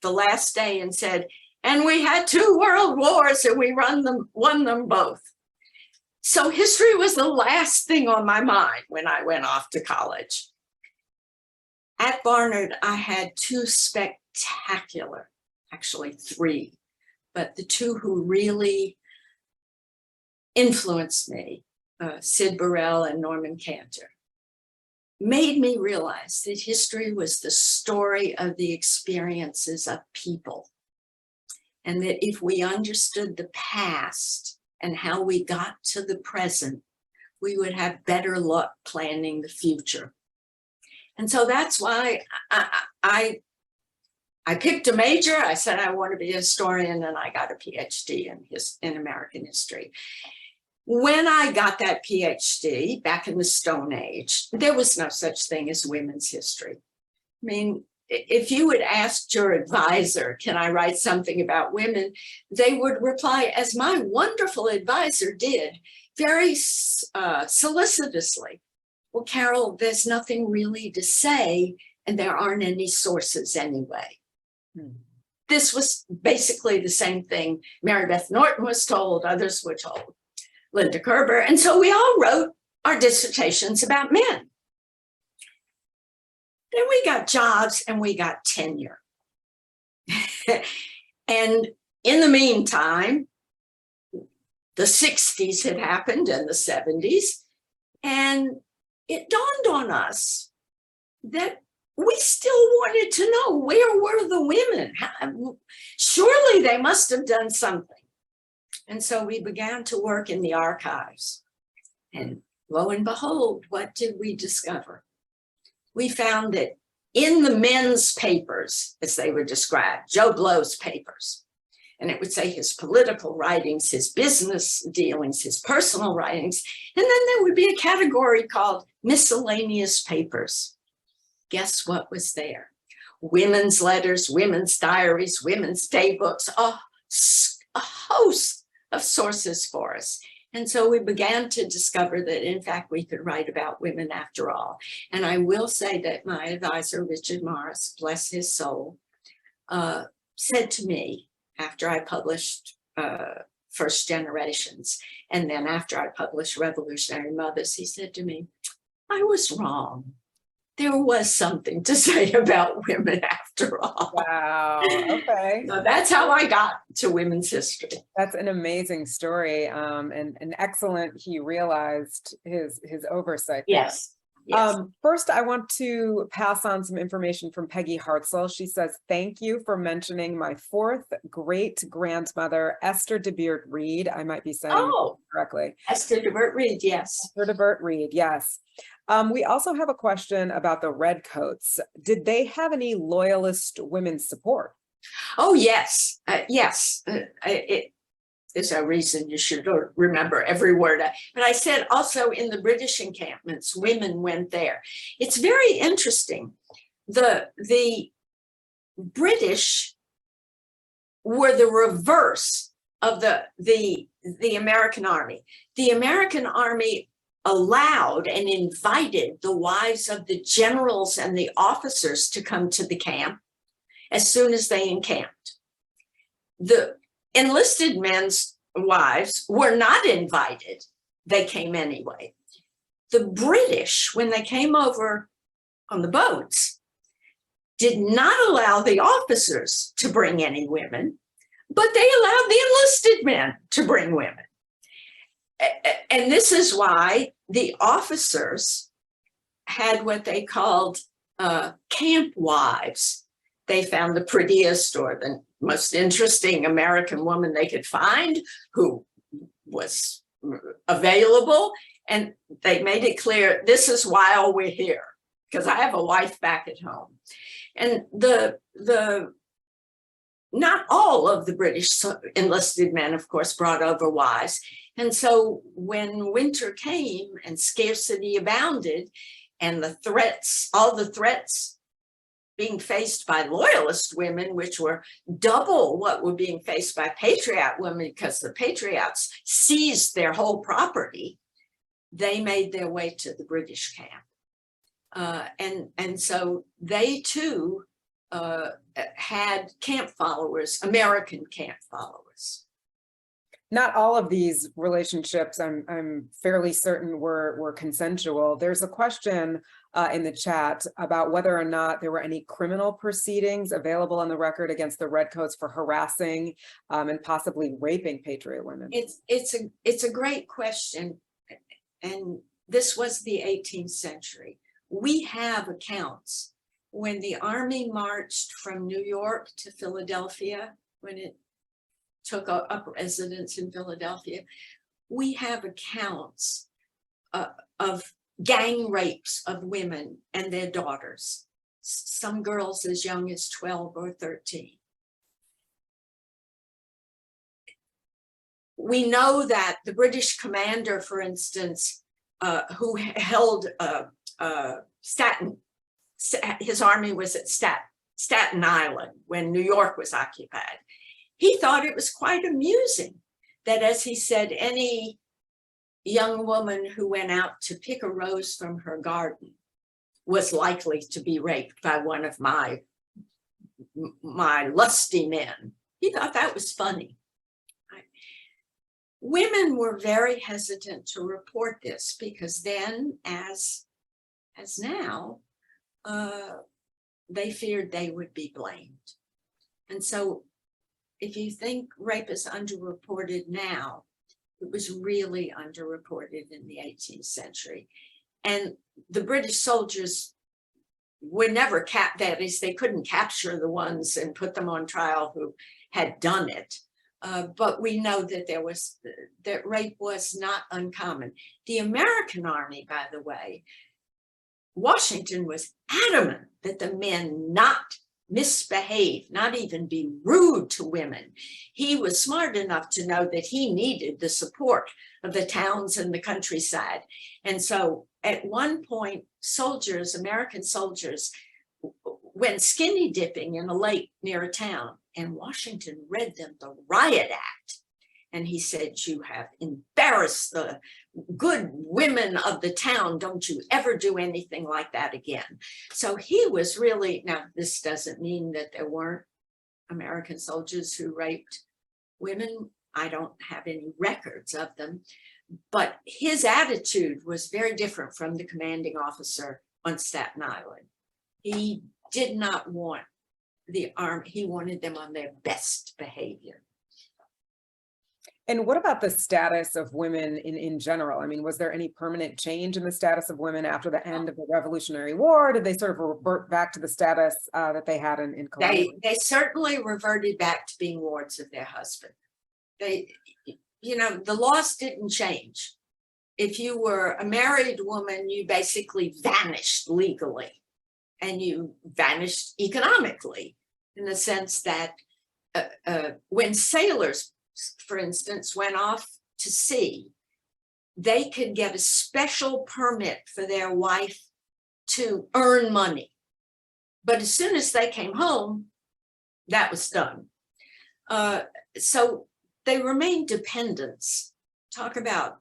the last day and said, and we had 2 world wars and we won them both. So history was the last thing on my mind when I went off to college. At Barnard, I had 2 spectacular, actually 3, but the 2 who really influenced me, Sid Burrell and Norman Cantor, made me realize that history was the story of the experiences of people. And that if we understood the past and how we got to the present, we would have better luck planning the future. And so that's why I picked a major. I said I want to be a historian, and I got a PhD in American history. When I got that PhD back in the Stone Age, there was no such thing as women's history. I mean, if you would ask your advisor, can I write something about women? They would reply, as my wonderful advisor did, very solicitously, well, Carol, there's nothing really to say, and there aren't any sources anyway. This was basically the same thing Mary Beth Norton was told, others were told, Linda Kerber. And so we all wrote our dissertations about men. Then we got jobs and we got tenure. And in the meantime, the 60s had happened and the 70s. And it dawned on us that we still wanted to know, where were the women? Surely they must have done something. And so we began to work in the archives. And lo and behold, what did we discover? We found that in the men's papers, as they were described, Joe Blow's papers, and it would say his political writings, his business dealings, his personal writings, and then there would be a category called miscellaneous papers. Guess what was there? Women's letters, women's diaries, women's daybooks, a host of sources for us. And so we began to discover that, in fact, we could write about women after all. And I will say that my advisor, Richard Morris, bless his soul, said to me after I published First Generations, and then after I published Revolutionary Mothers, he said to me, I was wrong. There was something to say about women after all. Wow. Okay. So that's how I got to women's history. That's an amazing story, and excellent. He realized his oversight there. Yes. Yes. First, I want to pass on some information from Peggy Hartzell. She says, thank you for mentioning my 4th great-grandmother, Esther de Beert Reed. I might be saying it correctly. Esther de Beert Reed, yes. Esther de Beert Reed, yes. We also have a question about the Redcoats. Did they have any loyalist women's support? Oh, yes. Yes. There's a reason you should remember every word. But I said also in the British encampments, women went there. It's very interesting. The British were the reverse of the American army. The American army allowed and invited the wives of the generals and the officers to come to the camp as soon as they encamped. The enlisted men's wives were not invited. They came anyway. The British, when they came over on the boats, did not allow the officers to bring any women, but they allowed the enlisted men to bring women. And this is why the officers had what they called camp wives. They found the prettiest or the most interesting American woman they could find who was available, and they made it clear, this is while we're here, because I have a wife back at home. And not all of the British enlisted men, of course, brought over wives. And so when winter came and scarcity abounded, and the threats, all the threats being faced by loyalist women, which were double what were being faced by patriot women, because the patriots seized their whole property, they made their way to the British camp. And so they too had camp followers, American camp followers. Not all of these relationships, I'm fairly certain, were consensual. There's a question in the chat about whether or not there were any criminal proceedings available on the record against the Redcoats for harassing and possibly raping patriot women. It's a great question, and this was the 18th century. We have accounts when the army marched from New York to Philadelphia, when it took up residence in Philadelphia. We have accounts of gang rapes of women and their daughters, some girls as young as 12 or 13. We know that the British commander, for instance, who held his army was at Staten Island when New York was occupied. He thought it was quite amusing that, as he said, any young woman who went out to pick a rose from her garden was likely to be raped by one of my lusty men. He thought that was funny. Women were very hesitant to report this because then, as now, they feared they would be blamed. And so if you think rape is underreported now, it was really underreported in the 18th century. And the British soldiers were never that is, they couldn't capture the ones and put them on trial who had done it. But we know that that rape was not uncommon. The American army, by the way, Washington was adamant that the men not misbehave, not even be rude to women. He was smart enough to know that he needed the support of the towns and the countryside. And so at one point, soldiers, American soldiers, went skinny dipping in a lake near a town, and Washington read them the Riot Act. And he said, "You have embarrassed the good women of the town. Don't you ever do anything like that again." So he was really, now this doesn't mean that there weren't American soldiers who raped women. I don't have any records of them, but his attitude was very different from the commanding officer on Staten Island. He did not want the army, he wanted them on their best behavior. And what about the status of women in general? I mean, was there any permanent change in the status of women after the end of the Revolutionary War? Did they sort of revert back to the status that they had in Columbia? They certainly reverted back to being wards of their husband. They, you know, the laws didn't change. If you were a married woman, you basically vanished legally, and you vanished economically, in the sense that when sailors, for instance, went off to sea, they could get a special permit for their wife to earn money. But as soon as they came home, that was done. So they remained dependents. Talk about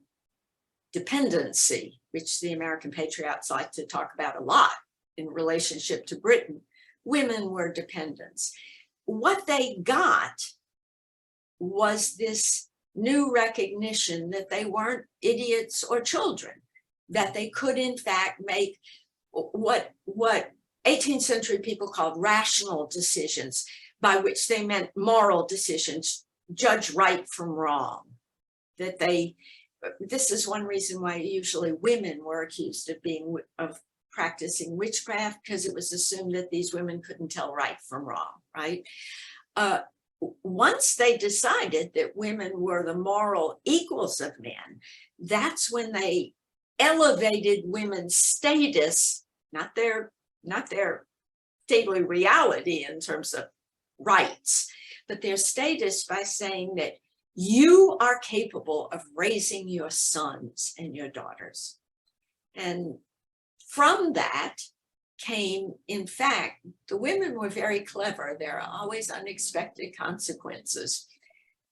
dependency, which the American patriots like to talk about a lot in relationship to Britain. Women were dependents. What they got was this new recognition that they weren't idiots or children, that they could in fact make what 18th century people called rational decisions, by which they meant moral decisions, judge right from wrong. That this is one reason why usually women were accused of practicing witchcraft because it was assumed that these women couldn't tell right from wrong, right? Once they decided that women were the moral equals of men, that's when they elevated women's status, not their daily reality in terms of rights, but their status by saying that you are capable of raising your sons and your daughters. And from that came, in fact, the women were very clever. There are always unexpected consequences.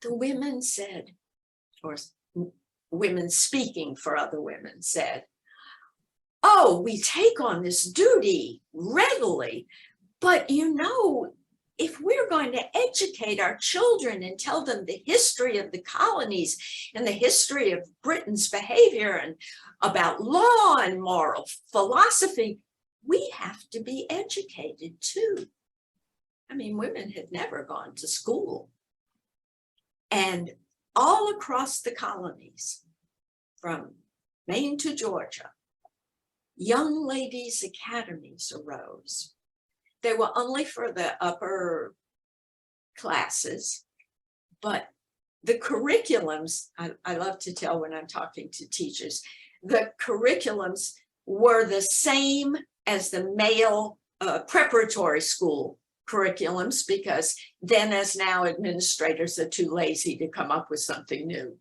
The women said, or women speaking for other women said, oh, we take on this duty readily, but you know, if we're going to educate our children and tell them the history of the colonies and the history of Britain's behavior and about law and moral philosophy, we have to be educated too. I mean, women had never gone to school. And all across the colonies, from Maine to Georgia, young ladies' academies arose. They were only for the upper classes, but the curriculums, I love to tell when I'm talking to teachers, the curriculums were the same as the male preparatory school curriculums, because then as now administrators are too lazy to come up with something new.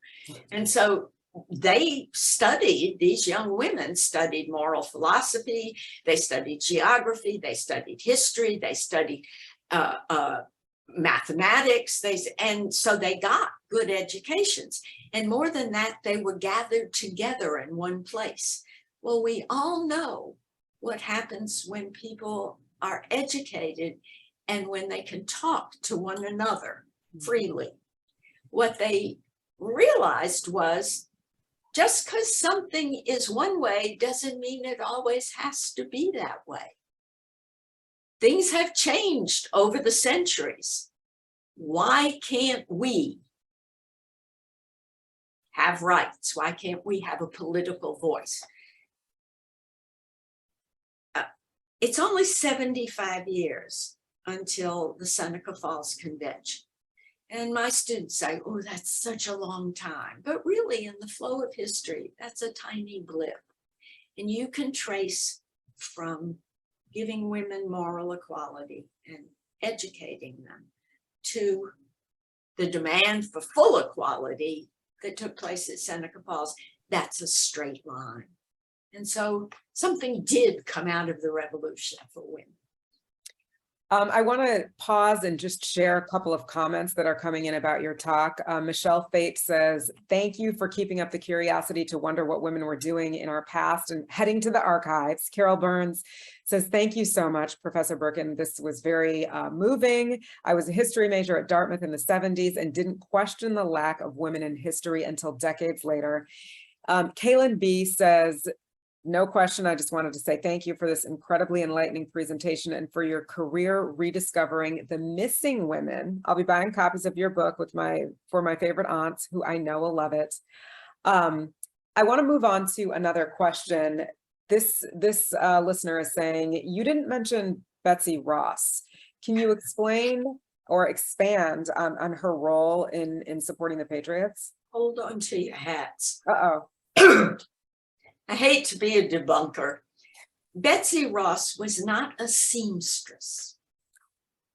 And so they studied, these young women studied moral philosophy, they studied geography, they studied history, they studied mathematics, and so they got good educations. And more than that, they were gathered together in one place. Well, we all know what happens when people are educated and when they can talk to one another freely. What they realized was, just because something is one way doesn't mean it always has to be that way. Things have changed over the centuries. Why can't we have rights? Why can't we have a political voice? It's only 75 years until the Seneca Falls Convention. And my students say, oh, that's such a long time. But really, in the flow of history, that's a tiny blip. And you can trace from giving women moral equality and educating them to the demand for full equality that took place at Seneca Falls. That's a straight line. And so something did come out of the revolution for women. I want to pause and just share a couple of comments that are coming in about your talk. Michelle Fate says, thank you for keeping up the curiosity to wonder what women were doing in our past and heading to the archives. Carol Burns says, thank you so much, Professor Berkin. This was very moving. I was a history major at Dartmouth in the 70s and didn't question the lack of women in history until decades later. Kaylin B says, no question. I just wanted to say thank you for this incredibly enlightening presentation and for your career rediscovering the missing women. I'll be buying copies of your book for my favorite aunts, who I know will love it. I want to move on to another question. This listener is saying, you didn't mention Betsy Ross. Can you explain or expand on her role in supporting the Patriots? Hold on to your hats. Uh-oh. I hate to be a debunker. Betsy Ross was not a seamstress.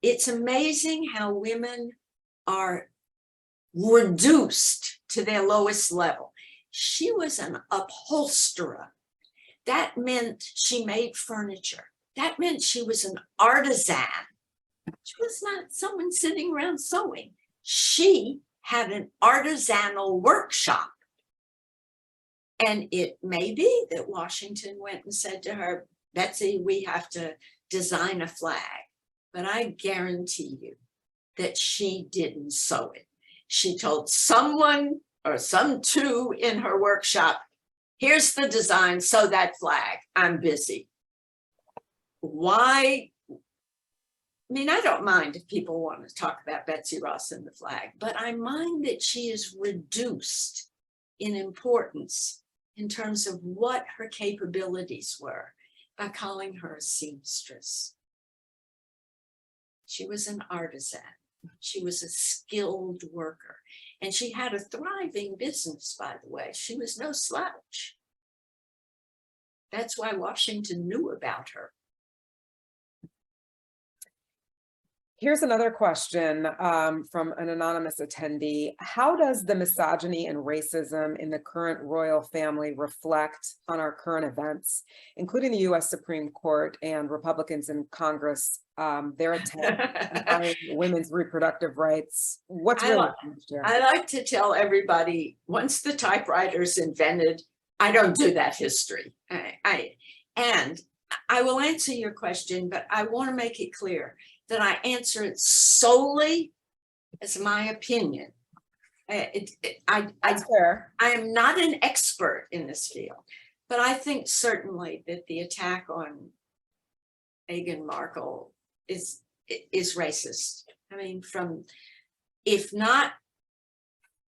It's amazing how women are reduced to their lowest level. She was an upholsterer. That meant she made furniture. That meant she was an artisan. She was not someone sitting around sewing. She had an artisanal workshop. And it may be that Washington went and said to her, Betsy, we have to design a flag. But I guarantee you that she didn't sew it. She told someone or some two in her workshop, here's the design, sew that flag, I'm busy. Why? I mean, I don't mind if people want to talk about Betsy Ross and the flag, but I mind that she is reduced in importance in terms of what her capabilities were by calling her a seamstress. She was an artisan. She was a skilled worker. And she had a thriving business, by the way. She was no slouch. That's why Washington knew about her. Here's another question from an anonymous attendee. How does the misogyny and racism in the current royal family reflect on our current events, including the US Supreme Court and Republicans in Congress, their attempt on women's reproductive rights? What's really changed here? I like to tell everybody, once the typewriter's invented, I don't do that history. And I will answer your question, but I want to make it clear that I answer it solely as my opinion. That's fair. I am not an expert in this field, but I think certainly that the attack on Meghan Markle is racist. I mean, if not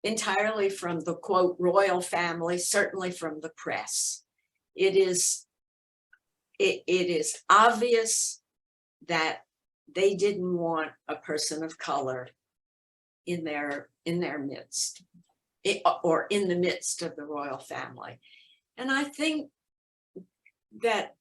entirely from the quote royal family, certainly from the press. It is obvious that they didn't want a person of color in their midst, or in the midst of the royal family. And I think that,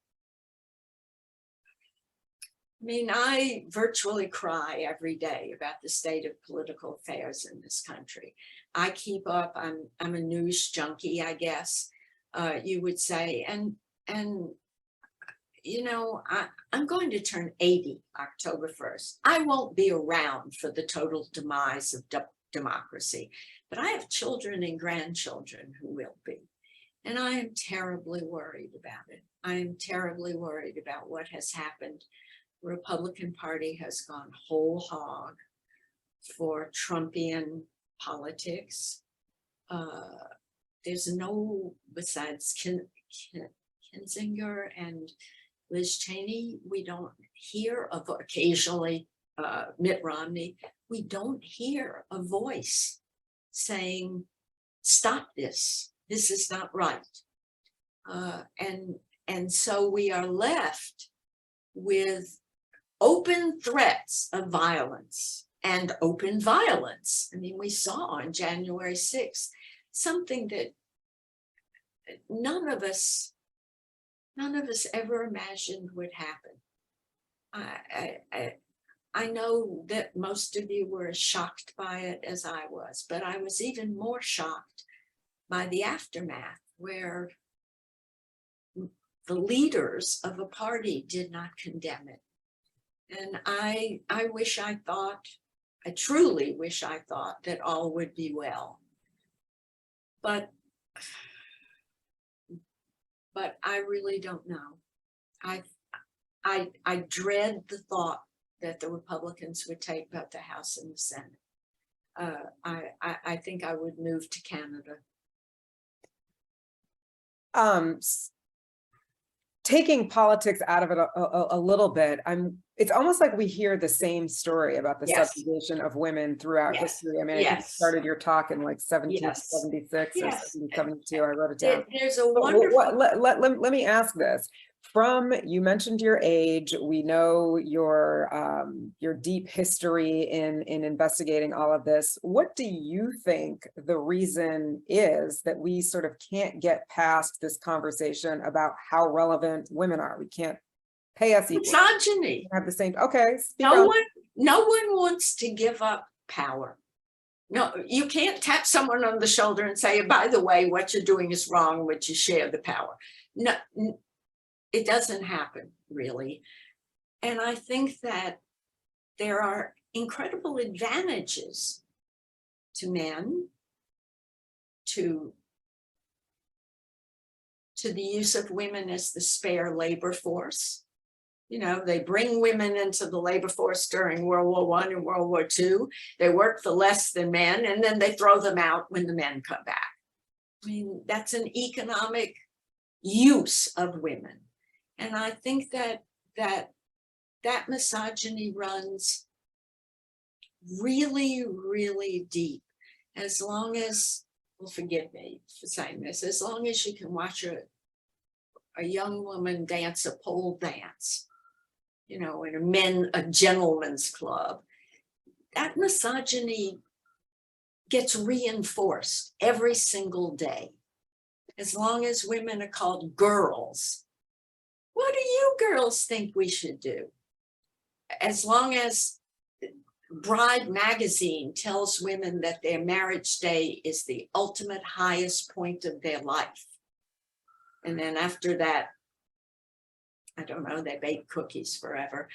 I mean, I virtually cry every day about the state of political affairs in this country. I keep up, I'm a news junkie, I guess you would say. And you know, I'm going to turn 80 October 1st. I won't be around for the total demise of democracy, but I have children and grandchildren who will be. And I am terribly worried about it. I am terribly worried about what has happened. The Republican Party has gone whole hog for Trumpian politics. There's no, besides Kinzinger and Liz Cheney, we don't hear of, occasionally Mitt Romney, we don't hear a voice saying, stop this, this is not right. And so we are left with open threats of violence and open violence. I mean, we saw on January 6th, something that none of us ever imagined would happen. I know that most of you were as shocked by it as I was, but I was even more shocked by the aftermath, where the leaders of a party did not condemn it. And I truly wish I thought that all would be well. But I really don't know. I dread the thought that the Republicans would take both the House and the Senate. I think I would move to Canada. Taking politics out of it a little bit, it's almost like we hear the same story about the subjugation of women throughout history. I mean, I think you started your talk in like 1776 or 1772. I wrote it down. There's a wonderful. Let me ask this. You mentioned your age. We know your deep history in investigating all of this. What do you think the reason is that we sort of can't get past this conversation about how relevant women are? We can't pay us equal. Misogyny. Have the same. Okay. No one wants to give up power. No, you can't tap someone on the shoulder and say, by the way, what you're doing is wrong, but you share the power. No. It doesn't happen, really. And I think that there are incredible advantages to men, to the use of women as the spare labor force. You know, they bring women into the labor force during World War I and World War II. They work for less than men, and then they throw them out when the men come back. I mean, that's an economic use of women. And I think that misogyny runs really, really deep. As long as, well, forgive me for saying this, as long as you can watch a young woman dance a pole dance, you know, in a gentleman's club, that misogyny gets reinforced every single day. As long as women are called girls, what do you girls think we should do? As long as Bride magazine tells women that their marriage day is the ultimate highest point of their life. And then after that, I don't know, they bake cookies forever.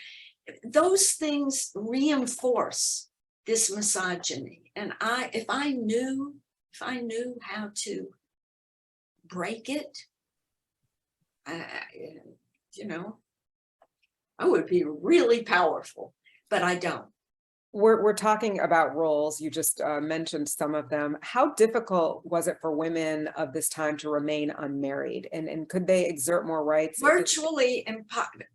Those things reinforce this misogyny. And if I knew how to break it, you know, I would be really powerful, but I don't. We're talking about roles. You just mentioned some of them. How difficult was it for women of this time to remain unmarried? And could they exert more rights? Virtually impossible.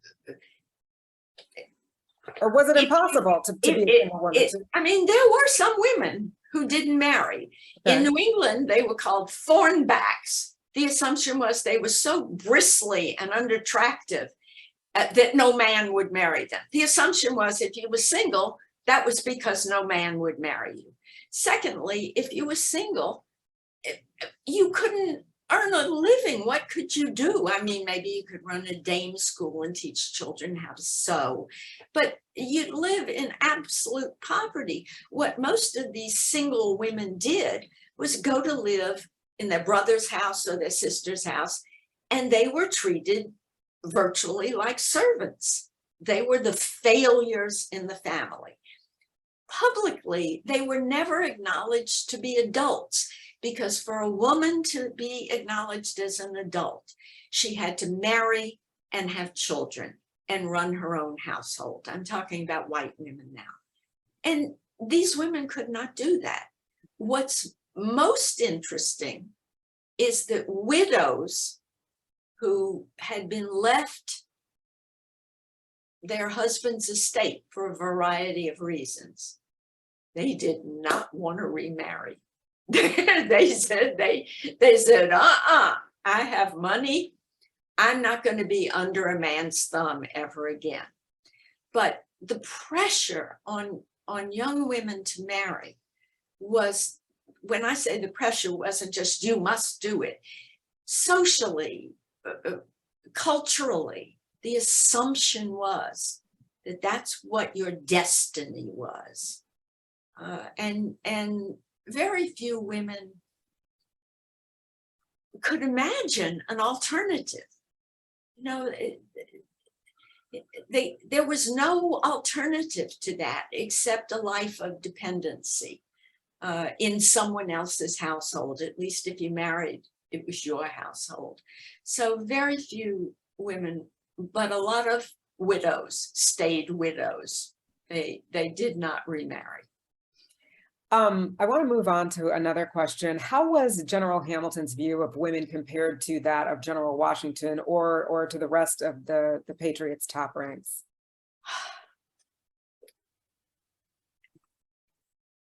Or was it impossible to be a woman? I mean, there were some women who didn't marry. Okay. In New England, they were called thornbacks. The assumption was they were so bristly and unattractive that no man would marry them. The assumption was if you were single, that was because no man would marry you. Secondly, if you were single, you couldn't earn a living. What could you do? I mean, maybe you could run a dame school and teach children how to sew, but you'd live in absolute poverty. What most of these single women did was go to live in their brother's house or their sister's house, and they were treated virtually like servants. They were the failures in the family. Publicly, they were never acknowledged to be adults, because for a woman to be acknowledged as an adult, she had to marry and have children and run her own household. I'm talking about white women now. And these women could not do that. What's most interesting is that widows who had been left their husband's estate for a variety of reasons, they did not want to remarry. they said, I have money. I'm not going to be under a man's thumb ever again. But the pressure on young women to marry was, when I say the pressure, wasn't just you must do it. Socially, culturally, the assumption was that that's what your destiny was. And very few women could imagine an alternative. You know, there was no alternative to that except a life of dependency in someone else's household. At least if you married, it was your household. So very few women, but a lot of widows stayed widows. They did not remarry. I want to move on to another question. How was General Hamilton's view of women compared to that of General Washington or to the rest of the Patriots' top ranks?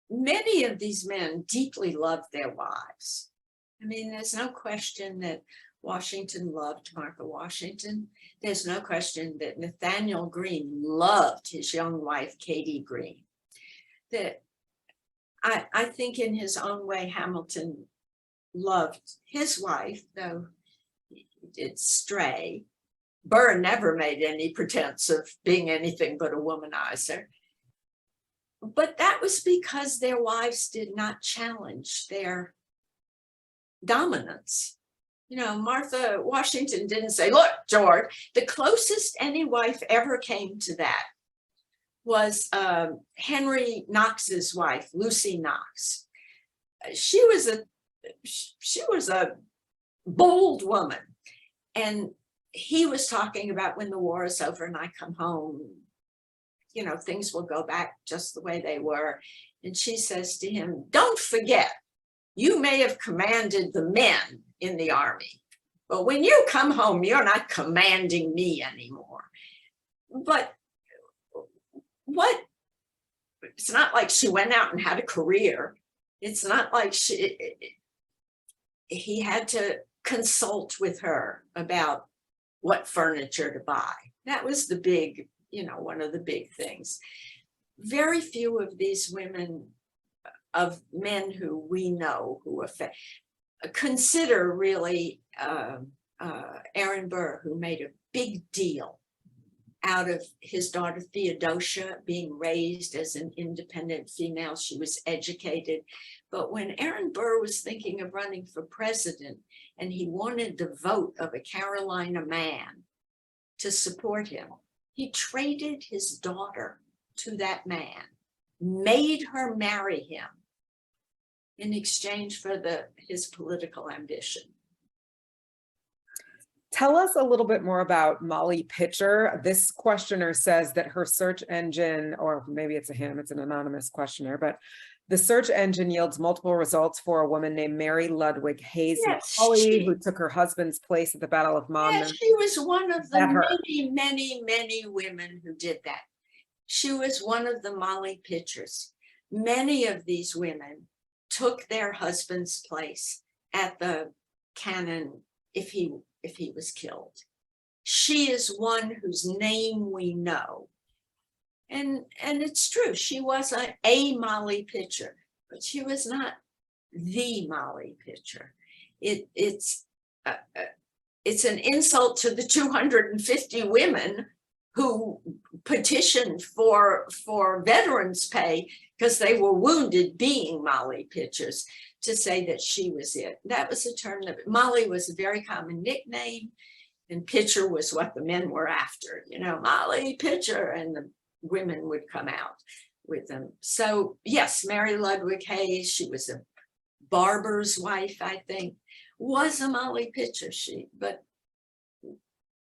Many of these men deeply loved their wives. I mean, there's no question that Washington loved Martha Washington. There's no question that Nathaniel Greene loved his young wife, Katie Greene. That I think in his own way, Hamilton loved his wife, though he did stray. Burr never made any pretense of being anything but a womanizer. But that was because their wives did not challenge their dominance. You know, Martha Washington didn't say, look, George, the closest any wife ever came to that was Henry Knox's wife, Lucy Knox. She was a bold woman. And he was talking about when the war is over and I come home, you know, things will go back just the way they were. And she says to him, don't forget, you may have commanded the men in the army, but when you come home, you're not commanding me anymore. But it's not like she went out and had a career. It's not like he had to consult with her about what furniture to buy. That was the big, one of the big things. Very few of these women, of men who we know who consider really Aaron Burr, who made a big deal out of his daughter Theodosia being raised as an independent female. She was educated. But when Aaron Burr was thinking of running for president and he wanted the vote of a Carolina man to support him, he traded his daughter to that man, made her marry him in exchange for his political ambition. Tell us a little bit more about Molly Pitcher. This questioner says that her search engine, or maybe it's a him, it's an anonymous questioner, but the search engine yields multiple results for a woman named Mary Ludwig Hayes, Yes, who took her husband's place at the Battle of Monmouth. Yes, she was one of the many women who did that. She was one of the Molly Pitchers. Many of these women took their husband's place at the cannon if he was killed. She is one whose name we know. And it's true, she was a Molly Pitcher, but she was not the Molly Pitcher. It's an insult to the 250 women who petitioned for veterans pay because they were wounded being Molly Pitchers, to say that she was it. That was a term that Molly was a very common nickname, and Pitcher was what the men were after, Molly Pitcher, and the women would come out with them. So yes, Mary Ludwig Hayes, she was a barber's wife, I think, was a Molly Pitcher, but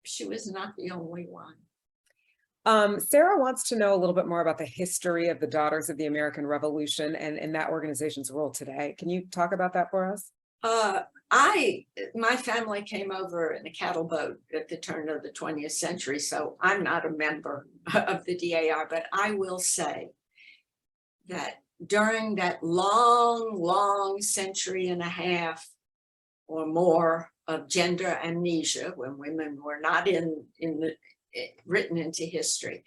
she was not the only one. Sarah wants to know a little bit more about the history of the Daughters of the American Revolution and that organization's role today. Can you talk about that for us? My family came over in a cattle boat at the turn of the 20th century, so I'm not a member of the DAR, but I will say that during that long century and a half or more of gender amnesia, when women were not written into history,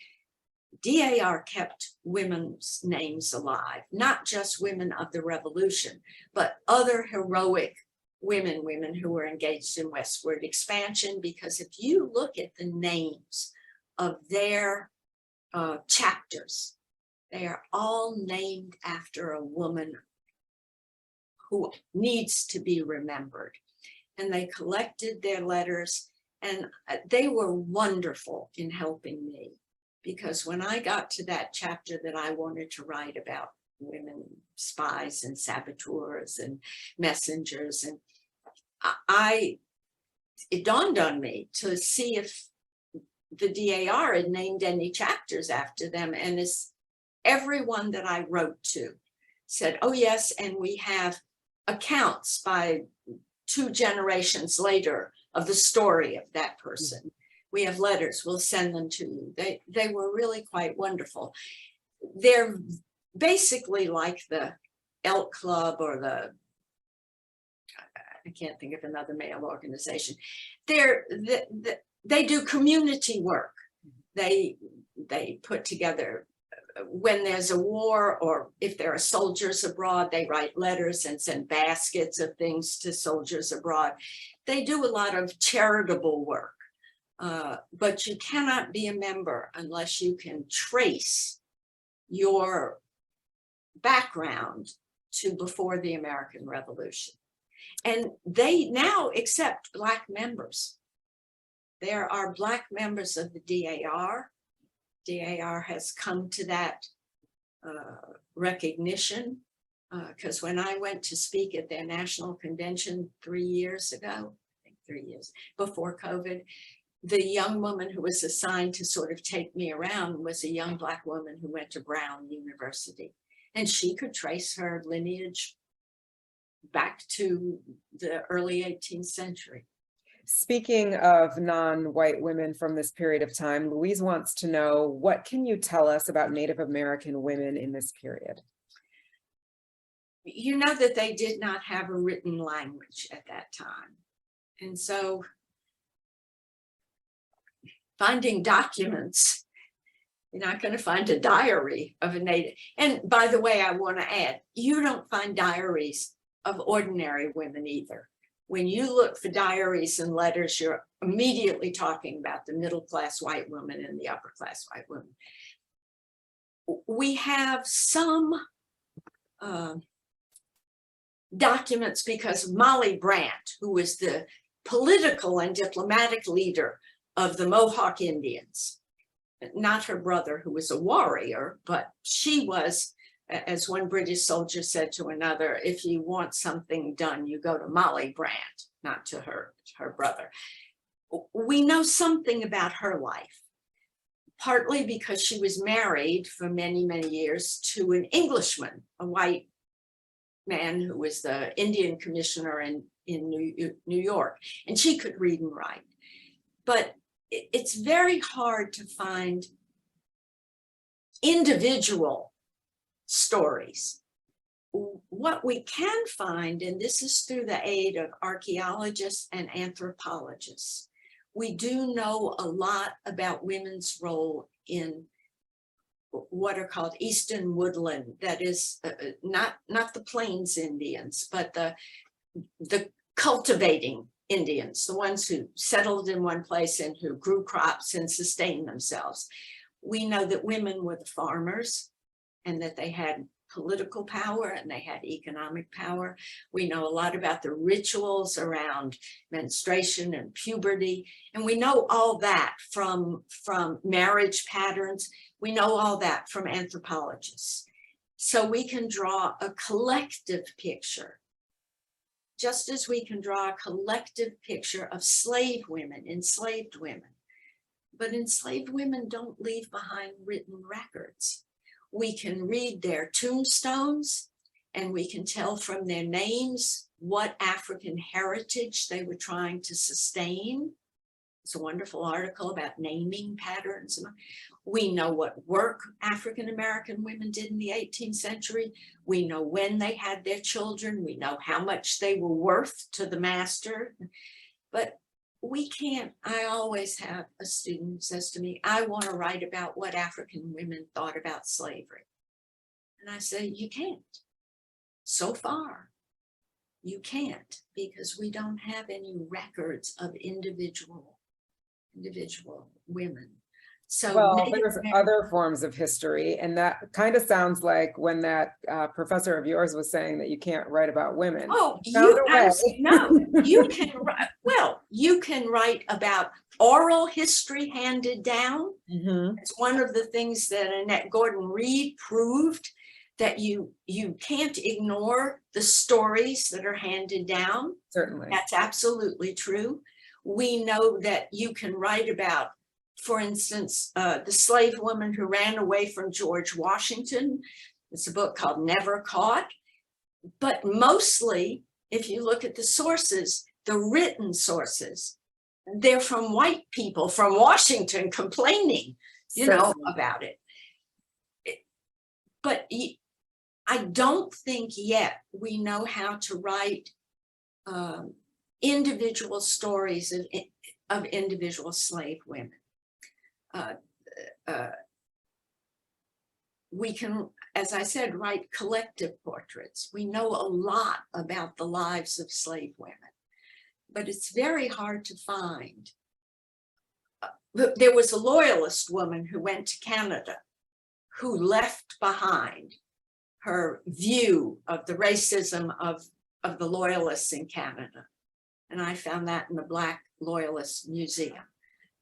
DAR kept women's names alive, not just women of the revolution, but other heroic women who were engaged in westward expansion. Because if you look at the names of their chapters, they are all named after a woman who needs to be remembered. And they collected their letters, and they were wonderful in helping me. Because when I got to that chapter that I wanted to write about women spies and saboteurs and messengers, and it dawned on me to see if the DAR had named any chapters after them. And everyone that I wrote to said, oh yes, and we have accounts by 2 generations later of the story of that person. We have letters, we'll send them to you. They were really quite wonderful. They're basically like the Elk Club or I can't think of another male organization. They do community work. They put together, when there's a war or if there are soldiers abroad, they write letters and send baskets of things to soldiers abroad. They do a lot of charitable work. But you cannot be a member unless you can trace your background to before the American Revolution. And they now accept Black members. There are Black members of the DAR. DAR has come to that recognition, because when I went to speak at their national convention 3 years ago, I think 3 years before COVID, the young woman who was assigned to sort of take me around was a young Black woman who went to Brown University, and she could trace her lineage back to the early 18th century. Speaking of non-white women from this period of time, Louise wants to know, what can you tell us about Native American women in this period? You know that they did not have a written language at that time. And so finding documents. You're not going to find a diary of a native. And by the way, I want to add, you don't find diaries of ordinary women either. When you look for diaries and letters, you're immediately talking about the middle-class white woman and the upper-class white woman. We have some documents because Molly Brandt, who was the political and diplomatic leader of the Mohawk Indians, not her brother, who was a warrior, but she was, as one British soldier said to another, if you want something done, you go to Molly Brandt, not to her brother. We know something about her life, partly because she was married for many, many years to an Englishman, a white man who was the Indian commissioner in New York, and she could read and write. But it's very hard to find individual stories. What we can find, and this is through the aid of archaeologists and anthropologists, we do know a lot about women's role in what are called Eastern woodland, that is not the Plains Indians, but the cultivating Indians, the ones who settled in one place and who grew crops and sustained themselves. We know that women were the farmers and that they had political power and they had economic power. We know a lot about the rituals around menstruation and puberty, and we know all that from marriage patterns. We know all that from anthropologists. So we can draw a collective picture, just as we can draw a collective picture of slave women, enslaved women. But enslaved women don't leave behind written records. We can read their tombstones and we can tell from their names what African heritage they were trying to sustain. It's a wonderful article about naming patterns. We know what work African-American women did in the 18th century. We know when they had their children. We know how much they were worth to the master. But we can't, I always have a student who says to me, I want to write about what African women thought about slavery. And I say, you can't. So far, you can't, because we don't have any records of individual women. So well, there's other forms of history, and that kind of sounds like when that professor of yours was saying that you can't write about women. Oh, you can write. Well, you can write about oral history handed down. Mm-hmm. It's one of the things that Annette Gordon-Reed proved, that you can't ignore the stories that are handed down. Certainly, that's absolutely true. We know that you can write about, for instance, the slave woman who ran away from George Washington. It's a book called Never Caught. But mostly, if you look at the sources, the written sources, they're from white people from Washington complaining, about it. But I don't think yet we know how to write individual stories of individual slave women. We can, as I said, write collective portraits. We know a lot about the lives of slave women, but it's very hard to find. There was a Loyalist woman who went to Canada who left behind her view of the racism of the Loyalists in Canada. And I found that in the Black Loyalist Museum.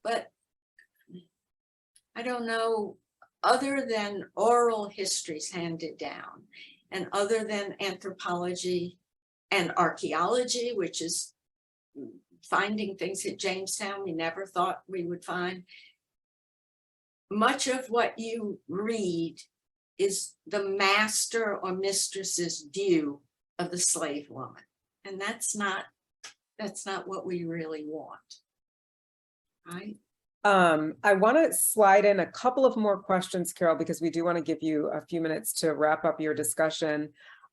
But I don't know, other than oral histories handed down, and other than anthropology and archaeology, which is finding things at Jamestown we never thought we would find, much of what you read is the master or mistress's view of the slave woman. And that's not what we really want, right? I want to slide in a couple of more questions, Carol, because we do want to give you a few minutes to wrap up your discussion.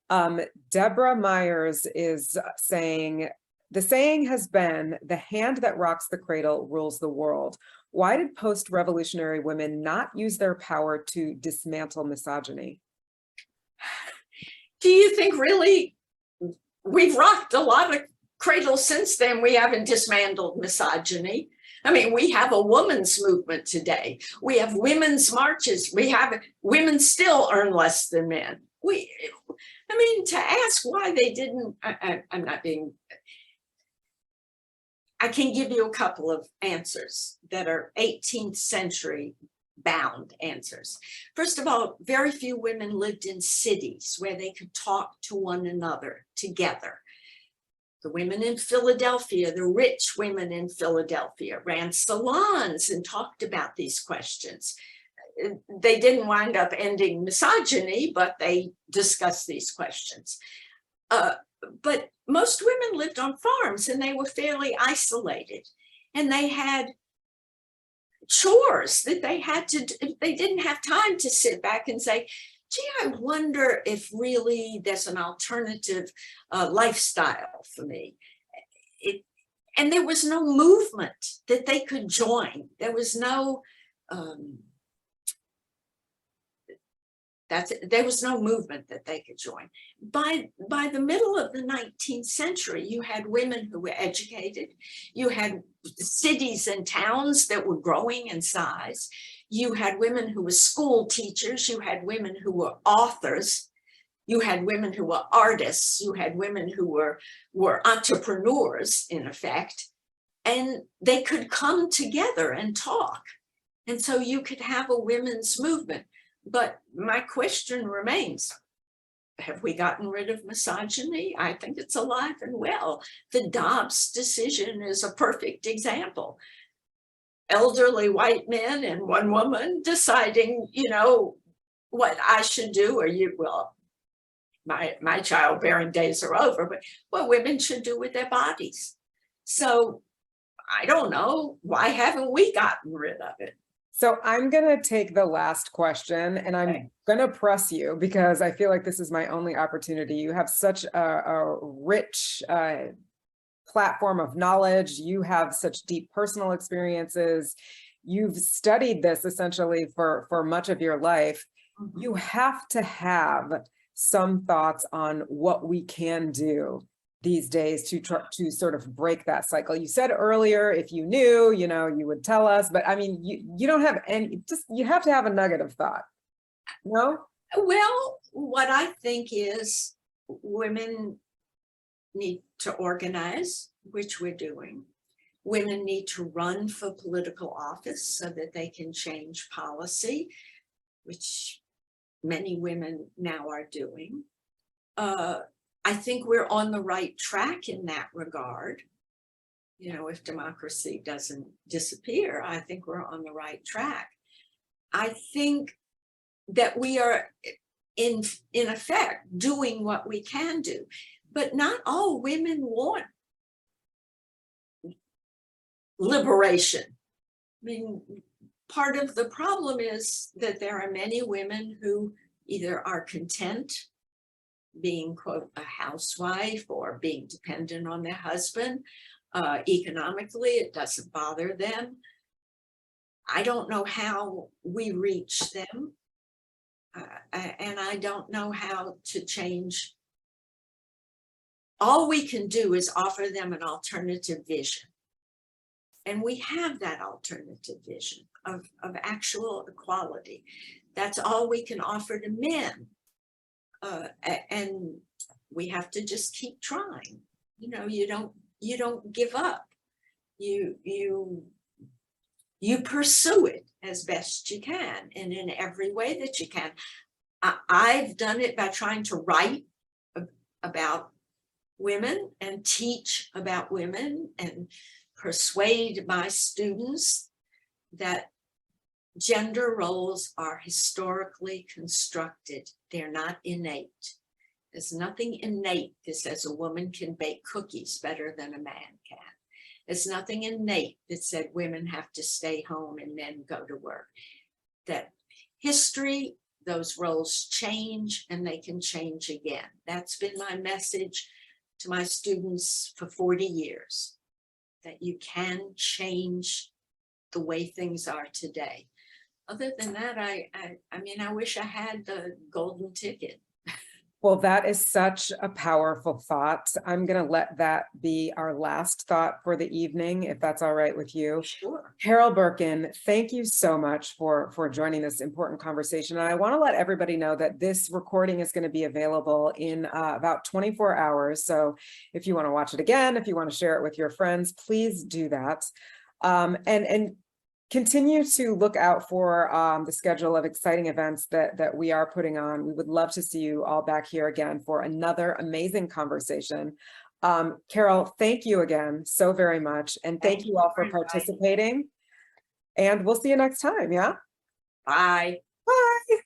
Deborah Myers is saying, The saying has been, the hand that rocks the cradle rules the world. Why did post-revolutionary women not use their power to dismantle misogyny? Do you think really we've rocked a lot of cradles since then? We haven't dismantled misogyny. I mean, we have a women's movement today. We have women's marches. We have women still earn less than men. I mean, to ask why they didn't, I'm not being, I can give you a couple of answers that are 18th century bound answers. First of all, very few women lived in cities where they could talk to one another together. The women in Philadelphia, the rich women in Philadelphia, ran salons and talked about these questions. They didn't wind up ending misogyny, but they discussed these questions. But most women lived on farms and they were fairly isolated, and they had chores that they had to do. They didn't have time to sit back and say, gee, I wonder if really there's an alternative lifestyle for me. And there was no movement that they could join. There was no there was no movement that they could join. By the middle of the 19th century, you had women who were educated. You had cities and towns that were growing in size. You had women who were school teachers. You had women who were authors. You had women who were artists. You had women who were entrepreneurs, in effect. And they could come together and talk. And so you could have a women's movement. But my question remains, have we gotten rid of misogyny? I think it's alive and well. The Dobbs decision is a perfect example. Elderly white men and one woman deciding, you know, what I should do, or well, my childbearing days are over, but what women should do with their bodies. So I don't know, why haven't we gotten rid of it? So I'm going to take the last question, and I'm going to press you because I feel like this is my only opportunity. You have such a rich platform of knowledge. You have such deep personal experiences. You've studied this essentially for much of your life. Mm-hmm. You have to have some thoughts on what we can do these days to try to sort of break that cycle. You said earlier, if you knew, you know, you would tell us, but I mean, you don't have any, just, you have to have a nugget of thought. No? Well, what I think is women need to organize, which we're doing. Women need to run for political office so that they can change policy, which many women now are doing. I think we're on the right track in that regard. You know, if democracy doesn't disappear, I think we're on the right track. I think that we are, in effect, doing what we can do, but not all women want liberation. I mean, part of the problem is that there are many women who either are content being, quote, a housewife or being dependent on their husband. Economically, it doesn't bother them. I don't know how we reach them. And I don't know how to change. All we can do is offer them an alternative vision. And we have that alternative vision of actual equality. That's all we can offer to men. And we have to just keep trying. You know, you don't give up. You pursue it as best you can, and in every way that you can. I've done it by trying to write about women and teach about women and persuade my students that gender roles are historically constructed. They're not innate. There's nothing innate that says a woman can bake cookies better than a man can. There's nothing innate that said women have to stay home and men go to work. That history, those roles change and they can change again. That's been my message to my students for 40 years, that you can change the way things are today. Other than that, I mean, I wish I had the golden ticket. Well, that is such a powerful thought. I'm going to let that be our last thought for the evening, if that's all right with you. Sure. Carol Berkin, thank you so much for joining this important conversation. And I want to let everybody know that this recording is going to be available in about 24 hours. So if you want to watch it again, if you want to share it with your friends, please do that. And continue to look out for the schedule of exciting events that we are putting on. We would love to see you all back here again for another amazing conversation. Carol, thank you again so very much. And thank you all for participating. And we'll see you next time. Yeah. Bye. Bye.